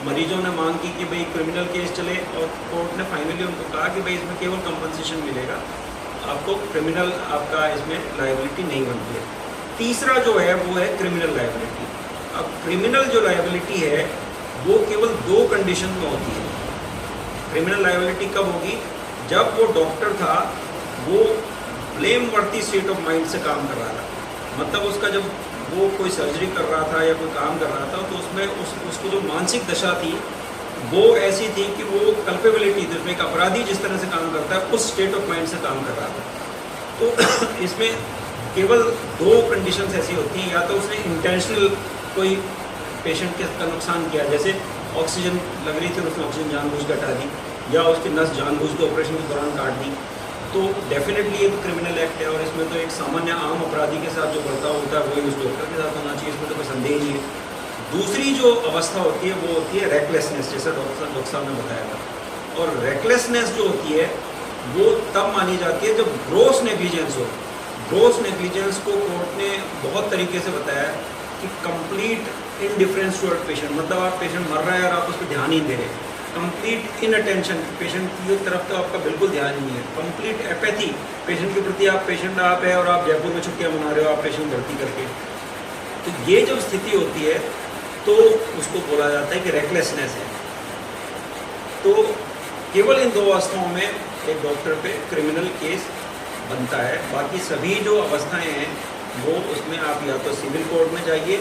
[SPEAKER 8] मरीजों ने मांग की कि भाई क्रिमिनल केस चले और कोर्ट ने फाइनली उनको कहा कि भाई इसमें केवल कंपनसेशन मिलेगा, आपको क्रिमिनल आपका इसमें लायबिलिटी नहीं बनती है। तीसरा जो है वो है क्रिमिनल लायबिलिटी। अब क्रिमिनल जो लायबिलिटी है वो केवल 2 कंडीशन में होती है। क्रिमिनल लायबिलिटी कब होगी? जब वो डॉक्टर था वो ब्लेम वर्ती स्टेट ऑफ माइंड से काम कर रहा था, मतलब उसका जब वो कोई सर्जरी कर रहा था या कोई काम कर रहा था तो उसमें उसकी जो मानसिक दशा थी वो ऐसी थी कि वो कल्पेबिलिटी थी, उसमें एक अपराधी जिस तरह से काम करता है उस स्टेट ऑफ माइंड से काम कर रहा था। तो इसमें केवल 2 कंडीशंस ऐसी होती हैं, या तो उसने इंटेंशनल कोई पेशेंट का नुकसान किया, जैसे ऑक्सीजन लग रही थी उसने ऑक्सीजन जानबूझ के हटा दी, या उसकी नस जानबूझ के ऑपरेशन के दौरान काट दी, तो डेफिनेटली ये तो क्रिमिनल एक्ट है और इसमें तो एक सामान्य आम अपराधी के साथ जो बर्ताव होता है वही उस डॉक्टर के साथ होना चाहिए, इसमें तो कोई संदेह नहीं है। दूसरी जो अवस्था होती है वो होती है रेकलेसनेस, जैसा डॉक्टर साहब ने बताया था। और रेकलेसनेस जो होती है वो तब मानी जाती है जब ग्रॉस नेग्लिजेंस हो। ग्रॉस नेग्लिजेंस को कोर्ट ने बहुत तरीके से बताया कि कंप्लीट इनडिफरेंस टुवर्ड पेशेंट, मतलब आप पेशेंट मर रहा है और आप उस पर ध्यान ही दे रहे, कंप्लीट इनअटेंशन, पेशेंट की तरफ तो आपका बिल्कुल ध्यान ही नहीं है, कंप्लीट एपैथी पेशेंट के प्रति, आप पेशेंट आप है और आप जयपुर में छुट्टियां मना रहे हो आप पेशेंट भर्ती करके। तो ये जब स्थिति होती है तो उसको बोला जाता है कि रेकलेसनेस है। तो केवल इन 2 अवस्थाओं में एक डॉक्टर पे क्रिमिनल केस बनता है। बाकी सभी जो अवस्थाएं हैं वो उसमें आप या तो सिविल कोर्ट में जाइए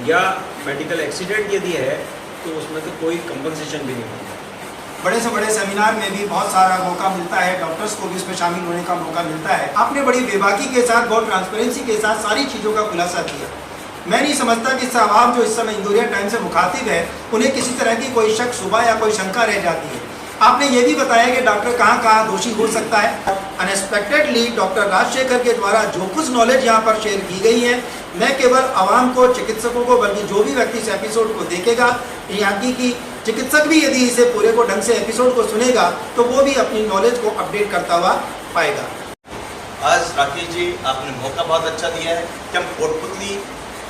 [SPEAKER 8] या मेडिकल एक्सीडेंट यदि है तो उसमें तो कोई कंपनसेशन भी नहीं होता।
[SPEAKER 9] बड़े से बड़े सेमिनार में भी बहुत सारा मौका मिलता है, डॉक्टर्स को भी इसमें शामिल होने का मौका मिलता है। आपने बड़ी बेबाकी के साथ, बहुत ट्रांसपेरेंसी के साथ सारी चीज़ों का खुलासा किया। मैं नहीं समझता कि आवाम जो इस समय इंदौरिया टाइम से मुखातिब है उन्हें किसी तरह की कोई शक, शुबा या कोई शंका रह जाती है। आपने ये भी बताया कि डॉक्टर कहाँ कहाँ दोषी हो सकता है। अनएक्सपेक्टेडली डॉक्टर राजशेखर के द्वारा जो कुछ नॉलेज यहाँ पर शेयर की गई है, मैं केवल आवाम को, चिकित्सकों को, बल्कि जो भी व्यक्ति इस एपिसोड को देखेगा, यहाँ की चिकित्सक भी यदि इसे पूरे को ढंग से एपिसोड को सुनेगा तो वो भी अपनी नॉलेज को अपडेट करता हुआ पाएगा।
[SPEAKER 2] आज राकेश जी आपने मौका बहुत अच्छा दिया है कि हम कोटपुतली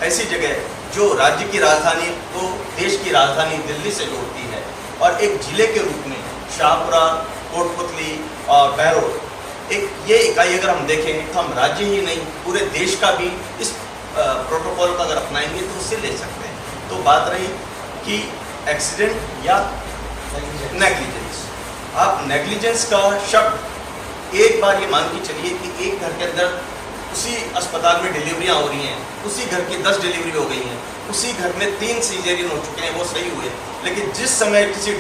[SPEAKER 2] ऐसी जगह जो राज्य की राजधानी को देश की राजधानी दिल्ली से जोड़ती है और एक जिले के रूप में शाहपुरा, कोटपुतली और बहरोड एक ये इकाई अगर हम देखें तो हम राज्य ही नहीं पूरे देश का भी इस प्रोटोकॉल को अगर अपनाएंगे तो उससे ले सकते हैं। तो बात रही कि एक्सीडेंट या नेग्लिजेंस। आप नेग्लिजेंस का शब्द एक बार ये मान के चलिए कि एक घर के अंदर उसी अस्पताल में डिलीवरियां हो रही हैं, उसी घर की 10 डिलीवरी हो गई हैं, उसी घर में 3 सीजरियन हो चुके हैं, वो सही हुए, लेकिन जिस समय किसी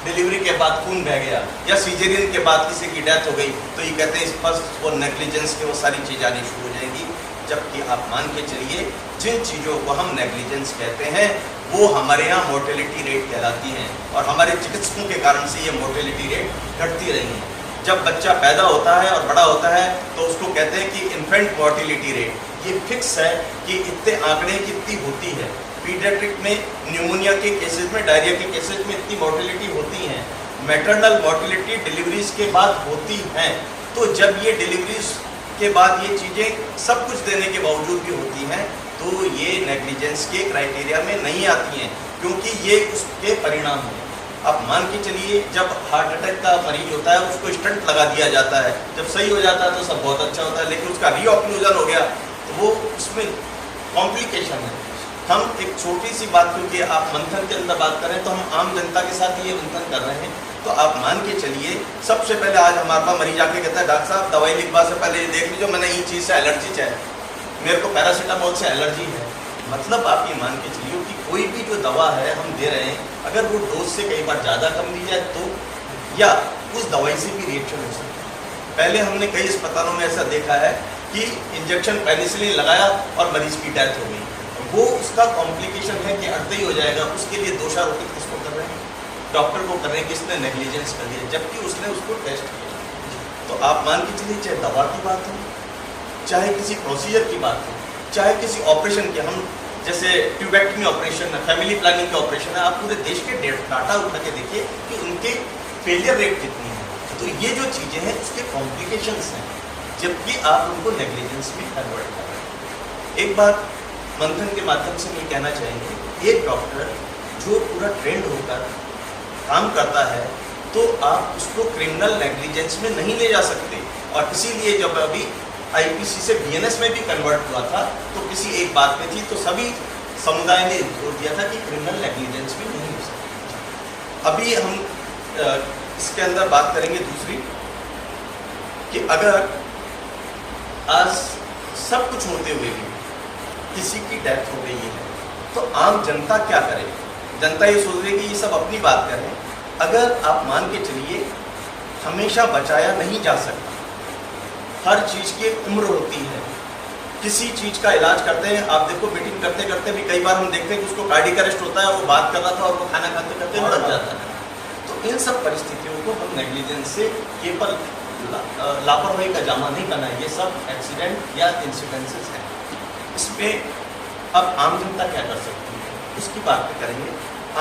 [SPEAKER 2] डिलीवरी के बाद खून बह गया या सीजरियन के बाद किसी की डेथ हो गई तो ये कहते हैं इस पर वो नेग्लिजेंस के वो सारी चीज़ें आनी शुरू हो जाएंगी। जबकि आप मान के चलिए जिन चीज़ों को हम नेग्लिजेंस कहते हैं वो हमारे यहाँ मोर्टेलिटी रेट कहलाती हैं और हमारे चिकित्सकों के कारण से ये मोर्टेलिटी रेट घटती रही है। जब बच्चा पैदा होता है और बड़ा होता है तो उसको कहते हैं कि इन्फेंट मोर्टेलिटी रेट ये फिक्स है कि इतने आंकड़े कितनी होती है। पीडियाट्रिक में न्यूमोनिया के केसेस में, डायरिया के केसेस में इतनी मोर्टेलिटी होती हैं। मैटरनल मोर्टेलिटी डिलीवरीज के बाद होती हैं। तो जब ये डिलीवरीज के बाद ये चीज़ें सब कुछ देने के बावजूद भी होती हैं तो ये नेग्लिजेंस के क्राइटेरिया में नहीं आती हैं क्योंकि ये उसके परिणाम हैं। आप मान के चलिए जब हार्ट अटैक का मरीज होता है उसको स्टंट लगा दिया जाता है, जब सही हो जाता है तो सब बहुत अच्छा होता है, लेकिन उसका रीऑक्लूजन हो गया तो वो उसमें कॉम्प्लिकेशन है। हम एक छोटी सी बात, क्योंकि आप मंथन के अंदर बात करें तो हम आम जनता के साथ ये मंथन कर रहे हैं, तो आप मान के चलिए सबसे पहले आज हमारे पास मरीज आके कहता है डॉक्टर साहब दवाई लिखवा से पहले ये देख लीजिए मैंने ये चीज़ से एलर्जी है, मेरे को पैरासीटामोल से एलर्जी है। मतलब आप ये मान के चलिए कि कोई भी जो दवा है हम दे रहे हैं अगर वो डोज से कई बार ज़्यादा कम दी जाए तो या उस दवाई से भी रिएक्शन हो सकता है। पहले हमने कई अस्पतालों में ऐसा देखा है कि इंजेक्शन पेनिसिलिन लगाया और मरीज की डेथ हो गई, वो उसका कॉम्प्लिकेशन है कि अर्ध ही हो जाएगा, उसके लिए दोषारोपित किसको कर रहे हैं? डॉक्टर को कर रहे हैं किसने नेग्लिजेंस कर दिया जबकि उसने उसको टेस्ट किया। तो आप मान के चलिए चाहे दवा की बात हो, चाहे किसी प्रोसीजर की बात हो, चाहे किसी ऑपरेशन की, हम जैसे ट्यूबेक्टमी ऑपरेशन है, फैमिली प्लानिंग का ऑपरेशन है, आप पूरे देश के डाटा उठा के देखिए कि उनके फेलियर रेट कितनी है। तो ये जो चीज़ें हैं उसके कॉम्प्लिकेशंस हैं जबकि आप उनको नेग्लिजेंस में कन्वर्ट कर रहे हैं। एक बात मंथन के माध्यम से ये कहना चाहेंगे, एक डॉक्टर जो पूरा ट्रेंड होकर काम करता है तो आप उसको क्रिमिनल नेग्लिजेंस में नहीं ले जा सकते। और इसीलिए जब अभी आईपीसी से बीएनएस में भी कन्वर्ट हुआ था तो किसी एक बात में थी तो सभी समुदाय ने जोर दिया था कि क्रिमिनल नेग्लिजेंस भी नहीं हो सकती। अभी हम इसके अंदर बात करेंगे दूसरी कि अगर आज सब कुछ होते हुए भी किसी की डेथ हो गई है तो आम जनता क्या करे? जनता ये सोच रही है कि ये सब अपनी बात करें। अगर आप मान के चलिए हमेशा बचाया नहीं जा सकता, हर चीज़ की एक उम्र होती है। किसी चीज़ का इलाज करते हैं, आप देखो मीटिंग करते करते भी कई बार हम देखते हैं कि उसको कार्डियक अरेस्ट होता है, वो बात कर रहा था और वो खाना खाते करते मर जाता है। तो इन सब परिस्थितियों को हम नेग्लिजेंस से केवल लापरवाही का जामा नहीं करना, ये सब एक्सीडेंट या इंसिडेंसेस हैं। इसमें अब आम जनता क्या कर सकती है उसकी बात करेंगे।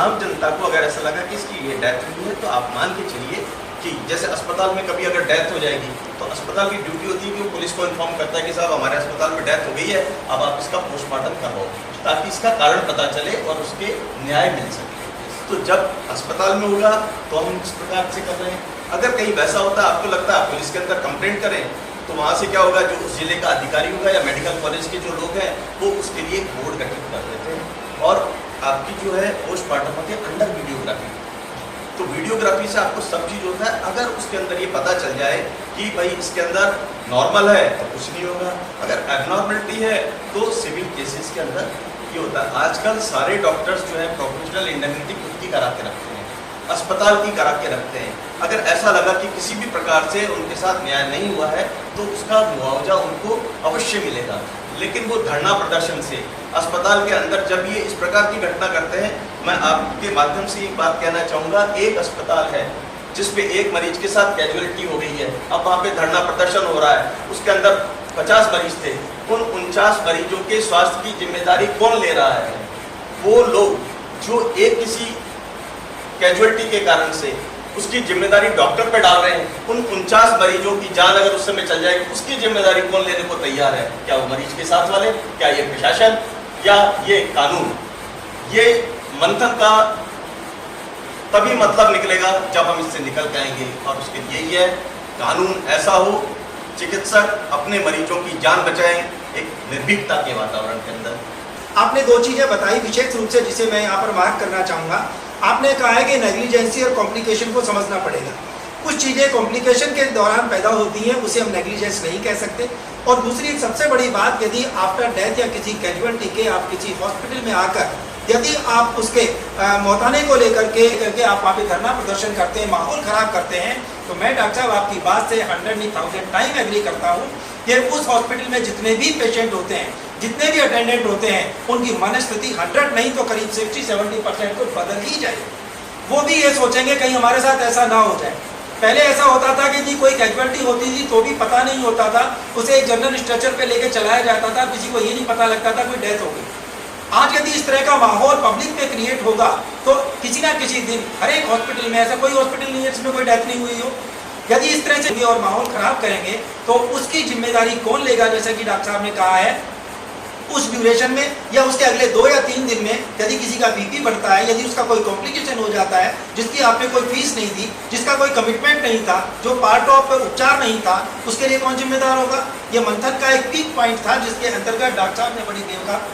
[SPEAKER 2] आम जनता को अगर ऐसा लगा कि इसकी ये डेथ हुई है तो आप मान के चलिए कि जैसे अस्पताल में कभी अगर डेथ हो जाएगी तो अस्पताल की ड्यूटी होती है कि वो पुलिस को इन्फॉर्म करता है कि साहब हमारे अस्पताल में डेथ हो गई है, अब आप इसका पोस्टमार्टम करवाओ, ताकि इसका कारण पता चले और उसके न्याय मिल सके। तो जब अस्पताल में होगा तो हम इस प्रकार से कर रहे हैं। अगर कहीं वैसा होता है आपको लगता है पुलिस के अंदर कंप्लेंट करें तो वहाँ से क्या होगा, जो उस जिले का अधिकारी होगा या मेडिकल कॉलेज के जो लोग हैं वो उसके लिए बोर्ड गठित कर देते हैं और आपकी जो है पोस्टमार्टम होती है अंडर वीडियोग्राफी। तो वीडियोग्राफी से आपको सब चीज़ होता है। अगर उसके अंदर ये पता चल जाए कि भाई इसके अंदर नॉर्मल है तो कुछ नहीं होगा, अगर एबनॉर्मलिटी है तो सिविल केसेस के अंदर ये होता है। आजकल सारे डॉक्टर्स जो है प्रोफेशनल इंडेमनिटी खुद की करा के रखते हैं, अस्पताल की करा के रखते हैं। अगर ऐसा लगा कि किसी भी प्रकार से उनके साथ न्याय नहीं हुआ है तो उसका मुआवजा उनको अवश्य मिलेगा। लेकिन वो धरना प्रदर्शन से अस्पताल के अंदर जब ये इस प्रकार की घटना करते हैं, मैं आपके माध्यम से एक बात कहना चाहूँगा, एक अस्पताल है जिसपे एक मरीज के साथ कैजुअलिटी हो गई है, अब वहाँ पे धरना प्रदर्शन हो रहा है, उसके अंदर 50 मरीज थे, उन 49 मरीजों के स्वास्थ्य की जिम्मेदारी कौन ले रहा है? वो लोग जो एक किसी कैजुअलिटी के कारण से उसकी जिम्मेदारी डॉक्टर पे डाल रहे हैं, उन 49 मरीजों की जान अगर उस समय चल जाएगी उसकी जिम्मेदारी कौन लेने को तैयार है? क्या वो मरीज के साथ वाले, क्या ये प्रशासन, या ये कानून? ये मंथन का तभी मतलब निकलेगा जब हम इससे निकल के आएंगे, और उसके लिए यही है कानून ऐसा हो, चिकित्सक अपने मरीजों की जान बचाएं एक निर्भीकता के वातावरण के अंदर।
[SPEAKER 9] आपने दो चीज़ें बताई विशेष रूप से जिसे मैं यहाँ पर मार्क करना चाहूँगा। आपने कहा है कि नेग्लिजेंसी और कॉम्प्लिकेशन को समझना पड़ेगा। कुछ चीज़ें कॉम्प्लिकेशन के दौरान पैदा होती हैं, उसे हम नेग्लिजेंस नहीं कह सकते। और दूसरी एक सबसे बड़ी बात, यदि आफ्टर डेथ या किसी कैजुअलिटी के आप किसी हॉस्पिटल में आकर यदि आप उसके मौताने को लेकर के आप वहाँ पे धरना प्रदर्शन करते हैं, माहौल ख़राब करते हैं, तो मैं डॉक्टर साहब आपकी बात से 100,000 टाइम एग्री करता हूँ कि उस हॉस्पिटल में जितने भी पेशेंट होते हैं, जितने भी अटेंडेंट होते हैं, उनकी मनस्थिति 100 नहीं तो करीब 60-70% को बदल ही जाएगी। वो भी ये सोचेंगे कहीं हमारे साथ ऐसा ना हो जाए। पहले ऐसा होता था कि जी कोई कैजुअलिटी होती थी तो भी पता नहीं होता था, उसे एक जनरल स्ट्रेचर पे लेके चलाया जाता था, किसी को ये नहीं पता लगता था कोई डेथ हो गई। आज यदि इस तरह का माहौल पब्लिक में क्रिएट होगा तो किसी ना किसी दिन हर एक हॉस्पिटल में, ऐसा कोई हॉस्पिटल नहीं है जिसमें कोई डेथ नहीं हुई हो, यदि इस तरह से और माहौल खराब करेंगे तो उसकी जिम्मेदारी कौन लेगा? जैसा कि डॉक्टर साहब ने कहा है, उस ड्यूरेशन में या उसके अगले 2 या 3 दिन में यदि किसी का बीपी बढ़ता है, यदि उसका कोई कॉम्प्लिकेशन हो जाता है, जिसकी आपने कोई फीस नहीं दी, जिसका कोई कमिटमेंट नहीं था, जो पार्ट ऑफ उपचार नहीं था, उसके लिए कौन जिम्मेदार होगा? ये मंथन का एक पीक पॉइंट था जिसके अंतर्गत डॉक्टर साहब ने बड़ी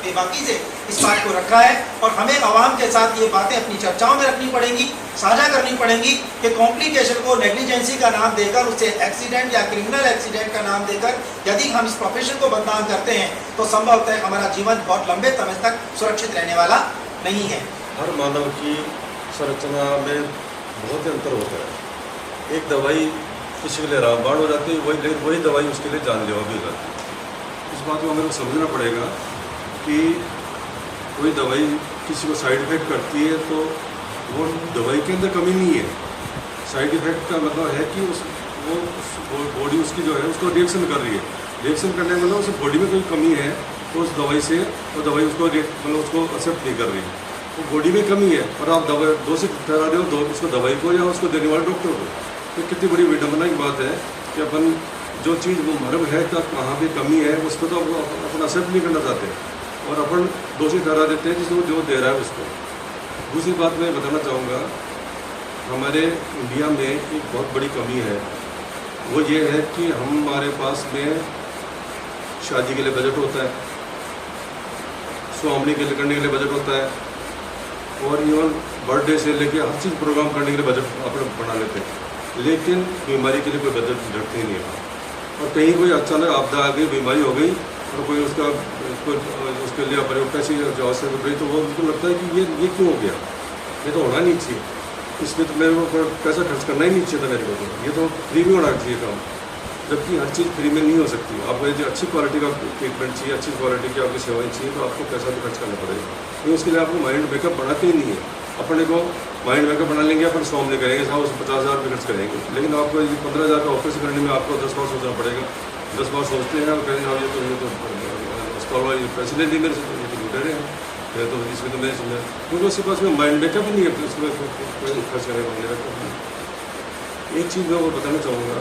[SPEAKER 9] बेबाकी से इस बात को रखा है। और हमें आवाम के साथ ये बातें अपनी चर्चाओं में रखनी पड़ेंगी, साझा करनी पड़ेंगी कि कॉम्प्लिकेशन को नेग्लिजेंसी का नाम देकर, उसे एक्सीडेंट या क्रिमिनल एक्सीडेंट का नाम देकर यदि हम इस प्रोफेशन को बदनाम करते हैं तो संभवतः हमारा जीवन बहुत लंबे समय तक सुरक्षित रहने वाला नहीं है।
[SPEAKER 3] हर मानव की संरचना में बहुत ही अंतर होता है। एक दवाई किसी के लिए रामबाण हो जाती है, वही दवाई उसके लिए जानलेवा भी हो जाती है। इस बात को हमें समझना पड़ेगा कि कोई दवाई किसी को साइड इफेक्ट करती है तो वो दवाई के अंदर कमी नहीं है। साइड इफेक्ट का मतलब है कि वो बॉडी उसकी जो है उसको रिएक्शन कर रही है। रिएक्शन करने का मतलब उस बॉडी में कोई कमी है तो उस दवाई से वो दवाई उसको मतलब उसको एक्सेप्ट नहीं कर रही है, वो बॉडी में कमी है और आप दवाई दोषी ठहरा रहे हो उसको दवाई को या उसको देने वाले डॉक्टर को। तो कितनी बड़ी विडम्बना की बात है कि अपन जो चीज़ वो मर्म है तब कहाँ भी कमी है उसको तो अपन एक्सेप्ट नहीं करना चाहते और अपन दोषी ठहरा देते हैं जिसको जो दे रहा है उसको। दूसरी बात मैं बताना चाहूँगा, हमारे इंडिया में एक बहुत बड़ी कमी है, वो ये है कि हमारे पास में शादी के लिए बजट होता है, स्वामनी के लिए करने के लिए बजट होता है और इवन बर्थडे से लेके हर चीज़ प्रोग्राम करने के लिए बजट अपने बना लेते हैं, लेकिन बीमारी के लिए कोई बजट रखते ही नहीं है। और कहीं कोई अचानक आपदा आ गई, बीमारी हो गई और कोई उसके लिए अपने पैसे जो आवश्यक पड़ी तो वो उनको लगता है कि ये क्यों हो गया, ये तो होना नहीं चाहिए, इसमें तो मेरे को पैसा खर्च करना ही नहीं चाहिए था मेरे को, तो ये तो फ्री में होना चाहिए काम, जबकि हर चीज़ फ्री में नहीं हो सकती। आपको यदि अच्छी क्वालिटी का ट्रीटमेंट चाहिए, अच्छी क्वालिटी की आपकी सेवाएं चाहिए तो आपको पैसा भी खर्च करना पड़ेगा। तो उसके लिए आपको माइंड मेकअप बनाते ही नहीं है। अपने को माइंड मेकअप बना लेंगे, अपन स्वामने करेंगे, साहब उस 50,000 रुपये खर्च करेंगे, लेकिन आपको 15,000 का ऑपरेशन करने में आपको 10 बार सोचना पड़ेगा। 10 बार सोचते हैं और कहेंगे हाँ ये तो अस्पताल वाले पैसे ले लिए मेरे से, ये तो लुटेरे हैं, तो इसमें तो मेरे सुन क्योंकि उसके पास में माइंड मेकअप ही नहीं है, उसमें कोई खर्च करने का मेरा। एक चीज़ मैं वो बताना चाहूँगा,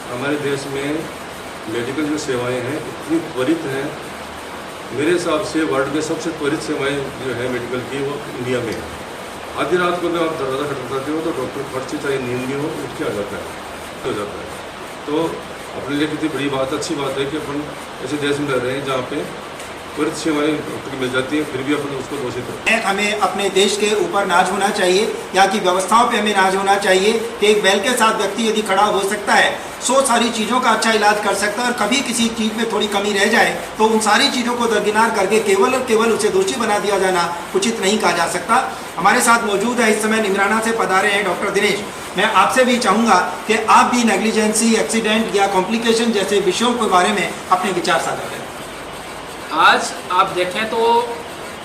[SPEAKER 3] हमारे देश में मेडिकल जो सेवाएँ हैं इतनी त्वरित हैं, मेरे हिसाब से वर्ल्ड में सबसे त्वरित सेवाएँ जो है मेडिकल की वो इंडिया में है। आधी रात को जब आप दरवाज़ा खटखटाते हो तो डॉक्टर पर्ची चाहे नींद नहीं हो उठ के आ जाता है। तो अपने लिए कितनी बड़ी बात, अच्छी बात है कि अपन ऐसे देश में रह रहे हैं जहाँ पे त्वरित सेवाएं डॉक्टर को मिल जाती हैं, फिर भी अपन उसको दोषी करते हैं।
[SPEAKER 9] हमें अपने देश के ऊपर नाज होना चाहिए, यहाँ की व्यवस्थाओं पे हमें नाज होना चाहिए कि एक बैल के साथ व्यक्ति यदि खड़ा हो सकता है, 100 सारी चीज़ों का अच्छा इलाज कर सकता है, और कभी किसी चीज़ में थोड़ी कमी रह जाए तो उन सारी चीज़ों को दरकिनार करके केवल और केवल उसे दोषी बना दिया जाना उचित नहीं कहा जा सकता। हमारे साथ मौजूद है इस समय निमराना से पधारे हैं डॉक्टर दिनेश। मैं आपसे भी चाहूँगा कि आप भी नेग्लिजेंसी, एक्सीडेंट या कॉम्प्लिकेशन जैसे विषयों के बारे में अपने विचार साझा करें।
[SPEAKER 10] आज आप देखें तो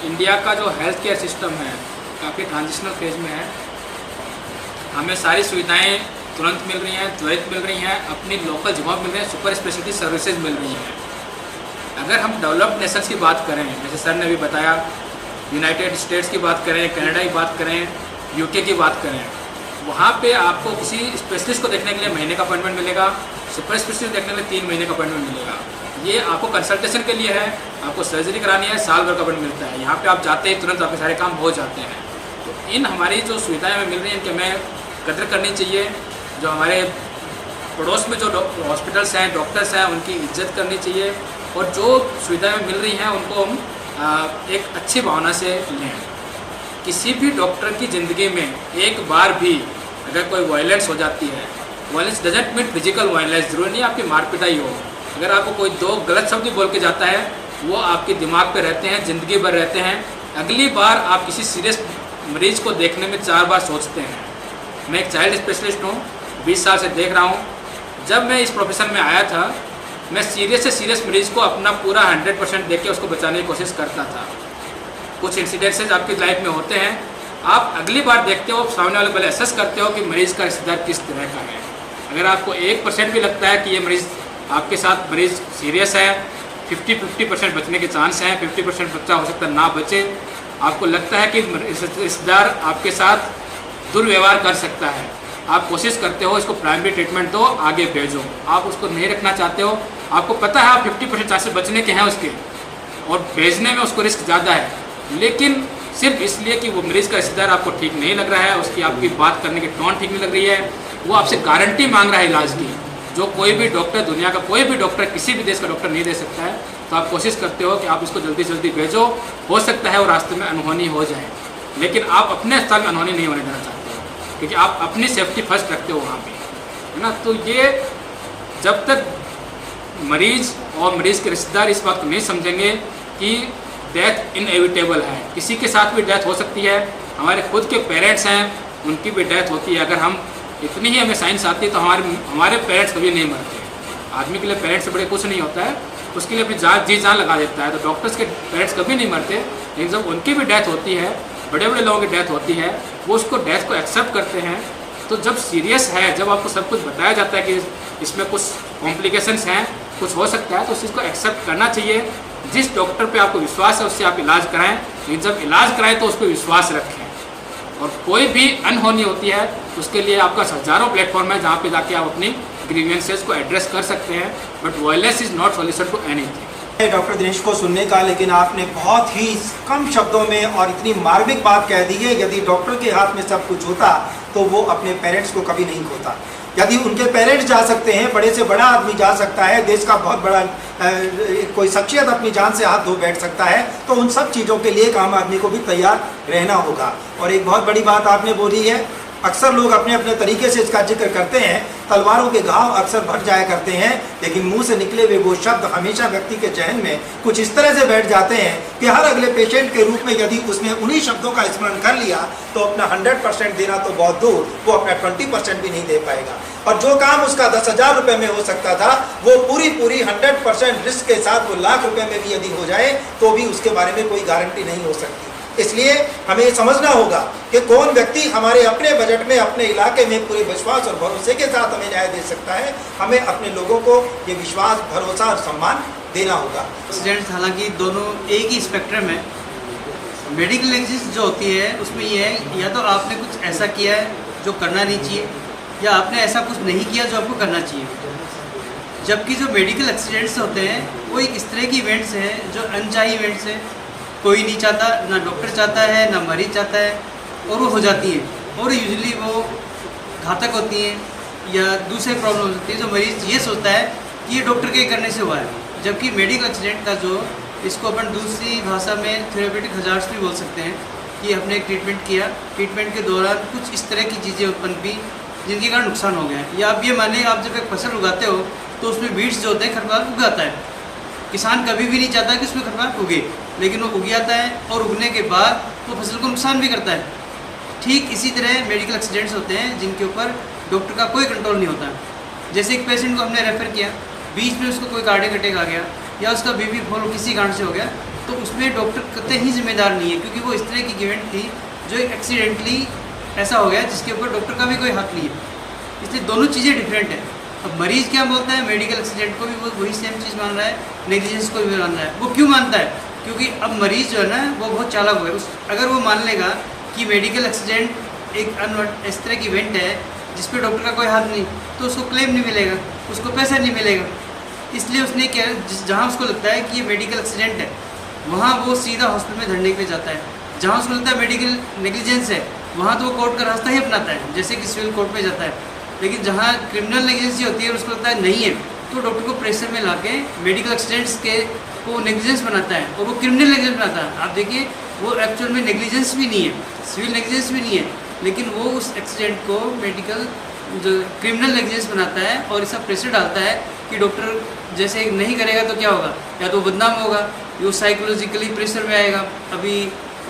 [SPEAKER 10] इंडिया का जो हेल्थ केयर सिस्टम है काफ़ी ट्रांजिशनल फेज में है। हमें सारी सुविधाएं तुरंत मिल रही हैं, त्वरित मिल रही हैं, अपनी लोकल जगह मिल रही हैं, सुपर स्पेशलिटी सर्विसेज मिल रही हैं। अगर हम डेवलप्ड नेशंस की बात करें, जैसे सर ने भी बताया, यूनाइटेड स्टेट्स की बात करें, कनाडा की बात करें, यूके की बात करें, वहाँ पे आपको किसी स्पेशलिस्ट को देखने के लिए महीने का अपॉइंटमेंट मिलेगा, सुपर स्पेशलिस्ट देखने के लिए 3 महीने का अपॉइंटमेंट मिलेगा। ये आपको कंसल्टेशन के लिए है, आपको सर्जरी करानी है, साल भर का अपॉइंटमेंट मिलता है। यहाँ पे आप जाते ही तुरंत आपके सारे काम हो जाते हैं। तो इन हमारी जो सुविधाएं हमें मिल रही हैं इनकी हमें कदर करनी चाहिए। जो हमारे पड़ोस में जो हॉस्पिटल्स हैं, डॉक्टर्स हैं, उनकी इज्जत करनी चाहिए, और जो सुविधाएं मिल रही हैं उनको हम एक अच्छी भावना से लें। किसी भी डॉक्टर की ज़िंदगी में एक बार भी अगर कोई वायलेंस हो जाती है, violence doesn't mean physical violence, जरूरी नहीं आपकी मार पिटाई हो, अगर आपको कोई 2 गलत शब्द बोल के जाता है वो आपके दिमाग पे रहते हैं, ज़िंदगी भर रहते हैं। अगली बार आप किसी सीरियस मरीज को देखने में 4 बार सोचते हैं। मैं एक चाइल्ड स्पेशलिस्ट हूँ, 20 साल से देख रहा हूँ। जब मैं इस प्रोफेशन में आया था, मैं सीरियस से सीरियस मरीज को अपना पूरा 100% देख के उसको बचाने की कोशिश करता था। कुछ इंसिडेंसेस आपकी लाइफ में होते हैं, आप अगली बार देखते हो, सामने वाले पहले असेस करते हो कि मरीज़ का रिश्तेदार किस तरह का है। अगर आपको 1% भी लगता है कि ये मरीज़ आपके साथ मरीज़ सीरियस है, 50-50% बचने के चांस हैं, 50% बच्चा हो सकता है ना बचे। आपको लगता है कि रिश्तेदार आपके साथ दुर्व्यवहार कर सकता है, आप कोशिश करते हो इसको प्राइमरी ट्रीटमेंट दो, आगे भेजो। आप उसको नहीं रखना चाहते हो, आपको पता है आप 50% चांसेस बचने के हैं उसके, और भेजने में उसको रिस्क ज़्यादा है, लेकिन सिर्फ इसलिए कि वो मरीज़ का रिश्तेदार आपको ठीक नहीं लग रहा है, उसकी आपकी बात करने की टोन ठीक नहीं लग रही है, वो आपसे गारंटी मांग रहा है इलाज की, जो कोई भी डॉक्टर, दुनिया का कोई भी डॉक्टर, किसी भी देश का डॉक्टर नहीं दे सकता है। तो आप कोशिश करते हो कि आप इसको जल्दी से जल्दी भेजो। हो सकता है वो रास्ते में अनहोनी हो जाए, लेकिन आप अपने अस्पताल में अनहोनी नहीं होने देना चाहते हो, क्योंकि आप अपनी सेफ्टी फर्स्ट रखते हो वहाँ पे, है ना। तो ये जब तक मरीज़ और मरीज़ के रिश्तेदार इस बात को नहीं समझेंगे कि डेथ इनएविटेबल है, किसी के साथ भी डेथ हो सकती है। हमारे खुद के पेरेंट्स हैं, उनकी भी डेथ होती है। अगर हम इतनी ही हमें साइंस आती है तो हमारे पेरेंट्स कभी नहीं मरते। आदमी के लिए पेरेंट्स से बड़े कुछ नहीं होता है, उसके लिए अपनी जान लगा देता है। तो डॉक्टर्स के पेरेंट्स कभी नहीं मरते, लेकिन जब उनकी भी डेथ होती है, बड़े बड़े लोगों की डेथ होती है, वो उसको डेथ को एक्सेप्ट करते हैं। तो जब सीरियस है, जब आपको सब कुछ बताया जाता है कि इसमें कुछ कॉम्प्लिकेशंस हैं, कुछ हो सकता है, तो उस चीज़ को एक्सेप्ट करना चाहिए। जिस डॉक्टर पे आपको विश्वास है उससे आप इलाज कराएं, लेकिन जब इलाज कराएं तो उस पर विश्वास रखें। और कोई भी अनहोनी होती है उसके लिए आपका हजारों प्लेटफॉर्म है जहाँ पे जाके आप अपनी ग्रीवियंसेस को एड्रेस कर सकते हैं, but violence is not solution to anything.
[SPEAKER 9] Doctor Dinesh को सुनने का, लेकिन आपने बहुत ही कम शब्दों में और इतनी मार्मिक बात कह दी है। यदि डॉक्टर के हाथ में सब कुछ होता तो वो अपने पेरेंट्स को कभी नहीं खोता। यदि उनके पेरेंट्स जा सकते हैं, बड़े से बड़ा आदमी जा सकता है, देश का बहुत बड़ा कोई शख्सियत अपनी जान से हाथ धो बैठ सकता है, तो उन सब चीज़ों के लिए एक आम आदमी को भी तैयार रहना होगा। और एक बहुत बड़ी बात आपने बोली है, अक्सर लोग अपने अपने तरीके से इसका जिक्र करते हैं, तलवारों के घाव अक्सर भर जाया करते हैं, लेकिन मुंह से निकले हुए वो शब्द हमेशा व्यक्ति के जहन में कुछ इस तरह से बैठ जाते हैं कि हर अगले पेशेंट के रूप में यदि उसने उन्हीं शब्दों का स्मरण कर लिया तो अपना 100% देना तो बहुत दूर, वो अपना 20% भी नहीं दे पाएगा। और जो काम उसका 10,000 रुपये में हो सकता था, वो पूरी 100% रिस्क के साथ वो लाख रुपये में भी यदि हो जाए तो भी उसके बारे में कोई गारंटी नहीं हो सकती। इसलिए हमें ये समझना होगा कि कौन व्यक्ति हमारे अपने बजट में, अपने इलाके में पूरे विश्वास और भरोसे के साथ हमें न्याय दे सकता है। हमें अपने लोगों को ये विश्वास, भरोसा और सम्मान देना होगा।
[SPEAKER 5] एक्सीडेंट्स हालांकि दोनों एक ही स्पेक्ट्रम है। मेडिकल नेग्लिजेंस जो होती है उसमें ये है, या तो आपने कुछ ऐसा किया है जो करना नहीं चाहिए, या आपने ऐसा कुछ नहीं किया जो आपको करना चाहिए। जबकि जो मेडिकल एक्सीडेंट्स होते हैं वो एक इस तरह की इवेंट्स हैं जो अनचाही इवेंट्स हैं, कोई नहीं चाहता, ना डॉक्टर चाहता है, ना मरीज चाहता है, और वो हो जाती हैं और यूजुअली वो घातक होती हैं या दूसरे प्रॉब्लम होती है। जो मरीज ये सोचता है कि ये डॉक्टर के करने से हुआ है, जबकि मेडिकल एक्सीडेंट का जो इसको अपन दूसरी भाषा में थेरेपेटिक हजार्ड्स भी बोल सकते हैं कि हमने एक ट्रीटमेंट किया, ट्रीटमेंट के दौरान कुछ इस तरह की चीज़ें उत्पन्न भी जिनके कारण नुकसान हो गया है। या आप ये माने, आप जब एक फसल उगाते हो तो उसमें वीड्स जो होते हैं, खरपतवार उगाता है। किसान कभी भी नहीं चाहता कि उसमें खरपतवार उगे, लेकिन वो उग जाता है और उगने के बाद वो फसल को नुकसान भी करता है। ठीक इसी तरह मेडिकल एक्सीडेंट्स होते हैं जिनके ऊपर डॉक्टर का कोई कंट्रोल नहीं होता। जैसे एक पेशेंट को हमने रेफ़र किया, बीच में उसको कोई कार्डियक अटैक आ गया या उसका बीपी फॉलो किसी कारण से हो गया, तो उसमें डॉक्टर कतई ही जिम्मेदार नहीं है, क्योंकि वो इस तरह की इवेंट थी जो एक्सीडेंटली ऐसा हो गया जिसके ऊपर डॉक्टर का भी कोई हाथ नहीं है। इसलिए दोनों चीज़ें डिफरेंट है। अब मरीज़ क्या बोलता है, मेडिकल एक्सीडेंट को भी वो वही सेम चीज़ मान रहा है, नेग्लिजेंस को भी मान रहा है। वो क्यों मानता है? क्योंकि अब मरीज़ जो है ना वो बहुत चालाक हुआ है। अगर वो मान लेगा कि मेडिकल एक्सीडेंट एक इस तरह की इवेंट है जिस पर डॉक्टर का कोई हाथ नहीं, तो उसको क्लेम नहीं मिलेगा, उसको पैसा नहीं मिलेगा। इसलिए उसने क्या, जहाँ उसको लगता है कि ये मेडिकल एक्सीडेंट है, वहाँ वो सीधा हॉस्पिटल में धरने के लिए जाता है। जहाँ उसको लगता है मेडिकल नेग्लिजेंस है, वहाँ तो वो कोर्ट का रास्ता ही अपनाता है, जैसे कि सिविल कोर्ट में जाता है। लेकिन जहाँ क्रिमिनल नेग्लिजेंसी होती है, उसको लगता है नहीं है, तो डॉक्टर को प्रेशर में ला के मेडिकल एक्सीडेंट्स के को नेग्लिजेंस बनाता है और वो क्रिमिनल नेग्लिजेंस बनाता है। आप देखिए, वो एक्चुअल में नेग्लिजेंस भी नहीं है, सिविल नेग्लिजेंस भी नहीं है, लेकिन वो उस एक्सीडेंट को मेडिकल जो क्रिमिनल नेग्लिजेंस बनाता है और इसका प्रेशर डालता है कि डॉक्टर जैसे नहीं करेगा तो क्या होगा, या तो बदनाम होगा, वो साइकोलॉजिकली प्रेशर में आएगा। अभी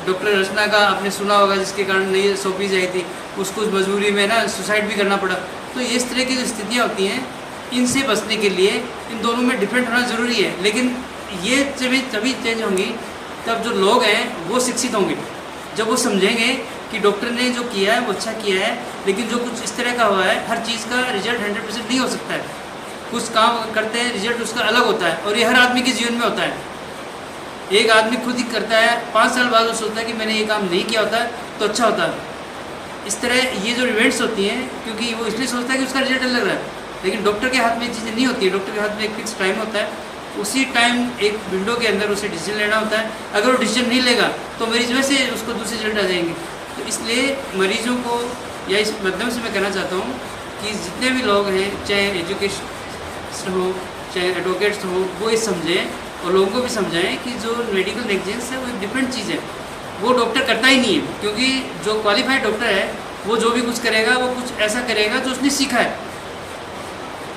[SPEAKER 5] डॉक्टर रचना का आपने सुना होगा, जिसके कारण नहीं सौंपी जाई थी, उसको मजबूरी में ना सुसाइड भी करना पड़ा। तो ये इस तरह की जो स्थितियाँ होती हैं, इनसे बचने के लिए इन दोनों में डिफरेंट होना ज़रूरी है। लेकिन ये तभी चेंज होंगी तब जो लोग हैं वो शिक्षित होंगे, जब वो समझेंगे कि डॉक्टर ने जो किया है वो अच्छा किया है, लेकिन जो कुछ इस तरह का हुआ है, हर चीज़ का रिजल्ट 100% नहीं हो सकता है। कुछ काम करते हैं, रिजल्ट उसका अलग होता है, और ये हर आदमी के जीवन में होता है। एक आदमी खुद ही करता है, 5 साल बाद वो सोचता है कि मैंने ये काम नहीं किया होता तो अच्छा होता है। इस तरह ये जो इवेंट्स होती हैं, क्योंकि वो इसलिए सोचता है कि उसका रिजल्ट अलग रहा है, लेकिन डॉक्टर के हाथ में चीज़ें नहीं होती है। डॉक्टर के हाथ में एक फिक्स टाइम होता है, उसी टाइम एक विंडो के अंदर उसे डिसीजन लेना होता है। अगर वो डिसीजन नहीं लेगा तो मरीज वैसे उसको दूसरे रिजल्ट आ जाएंगे। तो इसलिए मरीजों को, या इस माध्यम से मैं कहना चाहता हूँ कि जितने भी लोग हैं, चाहे एजुकेशन हो चाहे एडवोकेट्स हो, वो ये समझें और लोगों को भी समझाएं कि जो मेडिकल नेग्लिजेंस है वो एक डिफरेंट चीज़ है। वो डॉक्टर करता ही नहीं है, क्योंकि जो क्वालिफाइड डॉक्टर है वो जो भी कुछ करेगा वो कुछ ऐसा करेगा जो उसने सीखा है,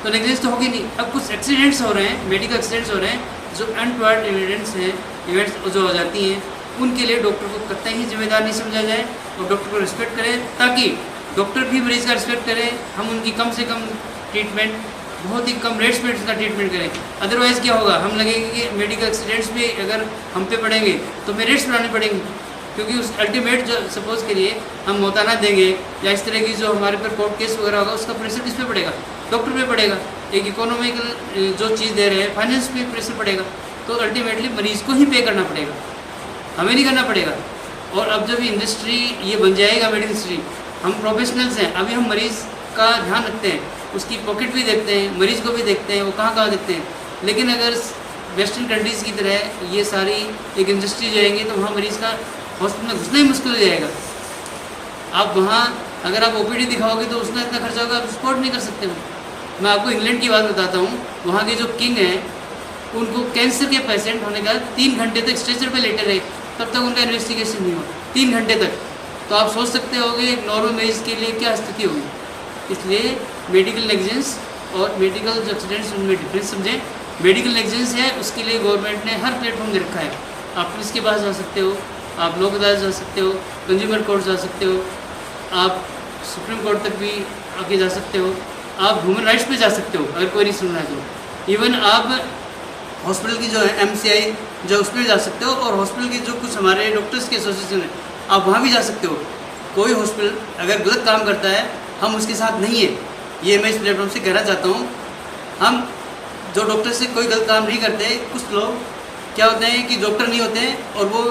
[SPEAKER 5] तो नेग्लिजेंस तो होगी नहीं। अब कुछ एक्सीडेंट्स हो रहे हैं, मेडिकल एक्सीडेंट्स हो रहे हैं, जो अनटोवर्ड इवेंट्स जो हो जाती हैं, उनके लिए डॉक्टर को कतई ही जिम्मेदार नहीं समझा जाए और डॉक्टर को रिस्पेक्ट करें, ताकि डॉक्टर भी मरीज़ का रिस्पेक्ट करें। हम उनकी कम से कम ट्रीटमेंट, बहुत ही कम रेट्स पे उसका ट्रीटमेंट करें। अदरवाइज़ क्या होगा, हम लगेगा कि मेडिकल एक्सीडेंट्स पे अगर हम पे पड़ेंगे तो हमें रेट्स बढ़ाने पड़ेंगे, क्योंकि उस अल्टीमेट जो सपोज करिए हम मोताना देंगे या इस तरह की जो हमारे पर कोर्ट केस वगैरह होगा, उसका प्रेशर किस पे पड़ेगा? डॉक्टर पे पड़ेगा। एक इकोनॉमिकल जो चीज़ दे रहे हैं, फाइनेंस पे प्रेशर पड़ेगा, तो अल्टीमेटली मरीज़ को ही पे करना पड़ेगा, हमें नहीं करना पड़ेगा। और अब जब इंडस्ट्री ये बन जाएगा मेडिकल इंडस्ट्री, हम प्रोफेशनल्स हैं, अभी हम मरीज़ का ध्यान रखते हैं, उसकी पॉकेट भी देखते हैं, मरीज़ को भी देखते हैं, वो कहाँ देखते हैं। लेकिन अगर वेस्टर्न कंट्रीज़ की तरह ये सारी एक इंडस्ट्री जाएंगे तो वहाँ मरीज़ का हॉस्पिटल में घुसना ही मुश्किल हो जाएगा। आप वहाँ अगर आप ओपीडी दिखाओगे तो उसमें इतना खर्चा होगा, आप सपोर्ट नहीं कर सकते हो। मैं आपको इंग्लैंड की बात बताता हूँ, वहाँ के जो किंग हैं, उनको कैंसर के पेशेंट होने का 3 घंटे तक स्ट्रेचर पे लेटे रहे, तब तक उनका इन्वेस्टिगेशन नहीं हुआ, 3 घंटे तक। तो आप सोच सकते होगे एक नॉर्मल मरीज के लिए क्या स्थिति होगी। इसलिए मेडिकल नेग्लिजेंस और मेडिकल जो एक्सीडेंट्स, उनमें डिफरेंस समझें। मेडिकल नेग्लिजेंस है, उसके लिए गवर्नमेंट ने हर प्लेटफॉर्म दे रखा है। आप पुलिस के पास जा सकते हो, आप लोक अदालत जा सकते हो, कंज्यूमर कोर्ट जा सकते हो, आप सुप्रीम कोर्ट तक भी आके जा सकते हो, आप ह्यूमन राइट्स पे जा सकते हो अगर कोई नहीं सुन रहा है तो। इवन आप हॉस्पिटल की जो है MCI जो उसमें जा सकते हो, और हॉस्पिटल की जो कुछ हमारे डॉक्टर्स की एसोसिएशन है, आप वहाँ भी जा सकते हो। कोई हॉस्पिटल अगर गलत काम करता है, हम उसके साथ नहीं है, ये मैं इस प्लेटफॉर्म से कहना चाहता हूँ। हम जो डॉक्टर से कोई गलत काम नहीं करते। कुछ लोग क्या होते हैं कि डॉक्टर नहीं होते हैं और वो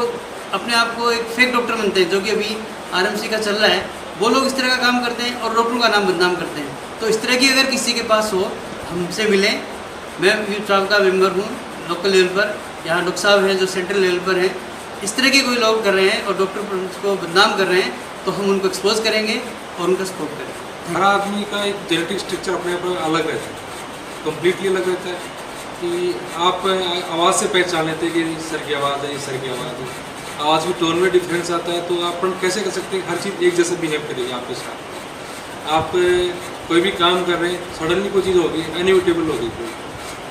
[SPEAKER 5] अपने आप को एक फेक डॉक्टर बनते हैं, जो कि अभी RMC का चल रहा है। वो लोग इस तरह का काम करते हैं और डॉक्टरों का नाम बदनाम करते हैं। तो इस तरह की अगर किसी के पास हो, हमसे मिलें। मैं यूथ ट्राफ का मेंबर हूँ लोकल लेवल पर, यहाँ डॉक्टर साहब हैं जो सेंट्रल लेवल पर हैं। इस तरह के कोई लोग कर रहे हैं और डॉक्टर को बदनाम कर रहे हैं, तो हम उनको एक्सपोज करेंगे और उनका सपोर्ट करेंगे।
[SPEAKER 11] हर आदमी का एक जेनेटिक स्ट्रक्चर अपने आप अलग रहता है, कम्प्लीटली अलग रहता है। कि आप आवाज़ से पहचान लेते हैं कि सर की आवाज़ है, ये सर की आवाज़ है। आवाज़ की टोन में डिफरेंस आता है, तो आप कैसे कर सकते हैं हर चीज़ एक जैसे बिहेव करेगी आपके साथ। आप कोई भी काम कर रहे हैं, सडनली कोई चीज़ होगी, अनइविटेबल होगी कोई,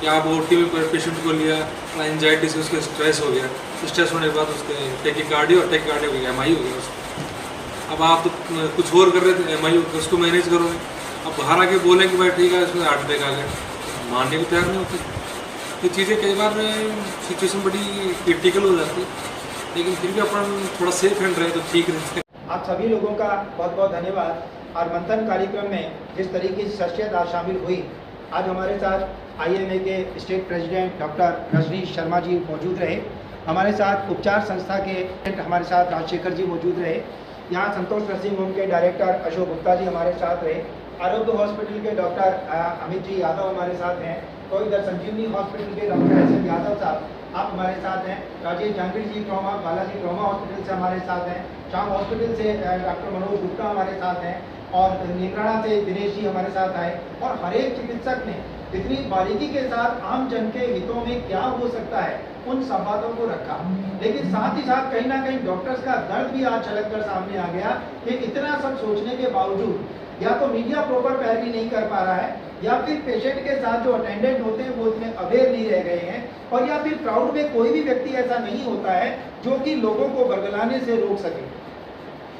[SPEAKER 11] या आप ओटी में कोई पेशेंट को लिया, एंजाइटी से उसको स्ट्रेस हो गया, स्ट्रेस होने के बाद उसके टेकिकार्डिया हो गया, एमआई हो गया उसको। अब आप तो कुछ और कर रहे थे, एमआई हो गया, उसको मैनेज करोगे। अब बाहर आके बोलें कि भाई ठीक है इसमें हार्ट अटैक आ गया, मानने को तैयार नहीं होते। तो चीज़ें कई बार सिचुएशन बड़ी क्रिटिकल हो जाती है, लेकिन फिर भी अपन थोड़ा सेफ हैंड रहे तो ठीक रहते हैं।
[SPEAKER 9] आप सभी लोगों का बहुत बहुत धन्यवाद। और मंथन कार्यक्रम में जिस तरीके से शख्सियत आज शामिल हुई, आज हमारे साथ आईएमए के state president doctor Rajneesh Sharma ji मौजूद रहे, हमारे साथ उपचार संस्था के हमारे साथ राजशेखर जी मौजूद रहे, यहाँ संतोष नर्सिंग होम के डायरेक्टर अशोक गुप्ता जी हमारे साथ रहे, आरोग्य हॉस्पिटल के डॉक्टर अमित जी यादव हमारे साथ हैं, तो इधर संजीवनी हॉस्पिटल के डॉक्टर एस यादव साहब आप हमारे साथ हैं, राजेश जहांगीर जी ट्रॉमा, बालाजी ट्रॉमा हॉस्पिटल से हमारे साथ हैं, शाम हॉस्पिटल से डॉक्टर मनोज गुप्ता हमारे साथ हैं, और नीमराणा से दिनेश जी हमारे साथ आए। और हर एक चिकित्सक ने इतनी बारीकी के साथ आम जन के हितों में क्या हो सकता है उन संवादों को रखा, लेकिन साथ ही साथ कहीं ना कहीं डॉक्टर्स का दर्द भी आज झलक कर सामने आ गया कि इतना सब सोचने के बावजूद या तो मीडिया प्रॉपर पैरवी नहीं कर पा रहा है, या फिर पेशेंट के साथ जो अटेंडेंट होते हैं वो इतने अवेयर नहीं रह गए हैं, और या फिर क्राउड में कोई भी व्यक्ति ऐसा नहीं होता है जो कि लोगों को बरगलाने से रोक सके।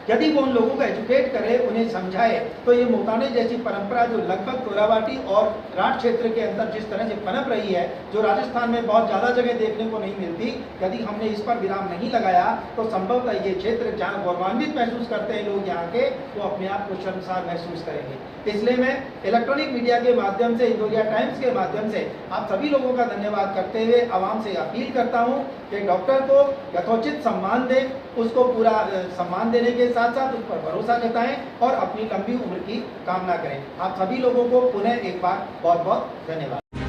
[SPEAKER 9] यदि वो उन लोगों को एजुकेट करे, उन्हें समझाए, तो ये मोकाने जैसी परंपरा जो लगभग कोराबाटी और राठ क्षेत्र के अंदर जिस तरह से पनप रही है, जो राजस्थान में बहुत ज़्यादा जगह देखने को नहीं मिलती, यदि हमने इस पर विराम नहीं लगाया तो संभवतः ये क्षेत्र जहाँ गौरवान्वित महसूस करते हैं लोग यहाँ के, वो अपने आप को शर्मसार महसूस करेंगे। इसलिए मैं इलेक्ट्रॉनिक मीडिया के माध्यम से, इंदौरिया टाइम्स के माध्यम से आप सभी लोगों का धन्यवाद करते हुए आवाम से अपील करता हूँ कि डॉक्टर को यथोचित सम्मान दें, उसको पूरा सम्मान देने के साथ साथ उस पर भरोसा जताएं और अपनी लंबी उम्र की कामना करें। आप सभी लोगों को पुनः एक बार बहुत बहुत धन्यवाद।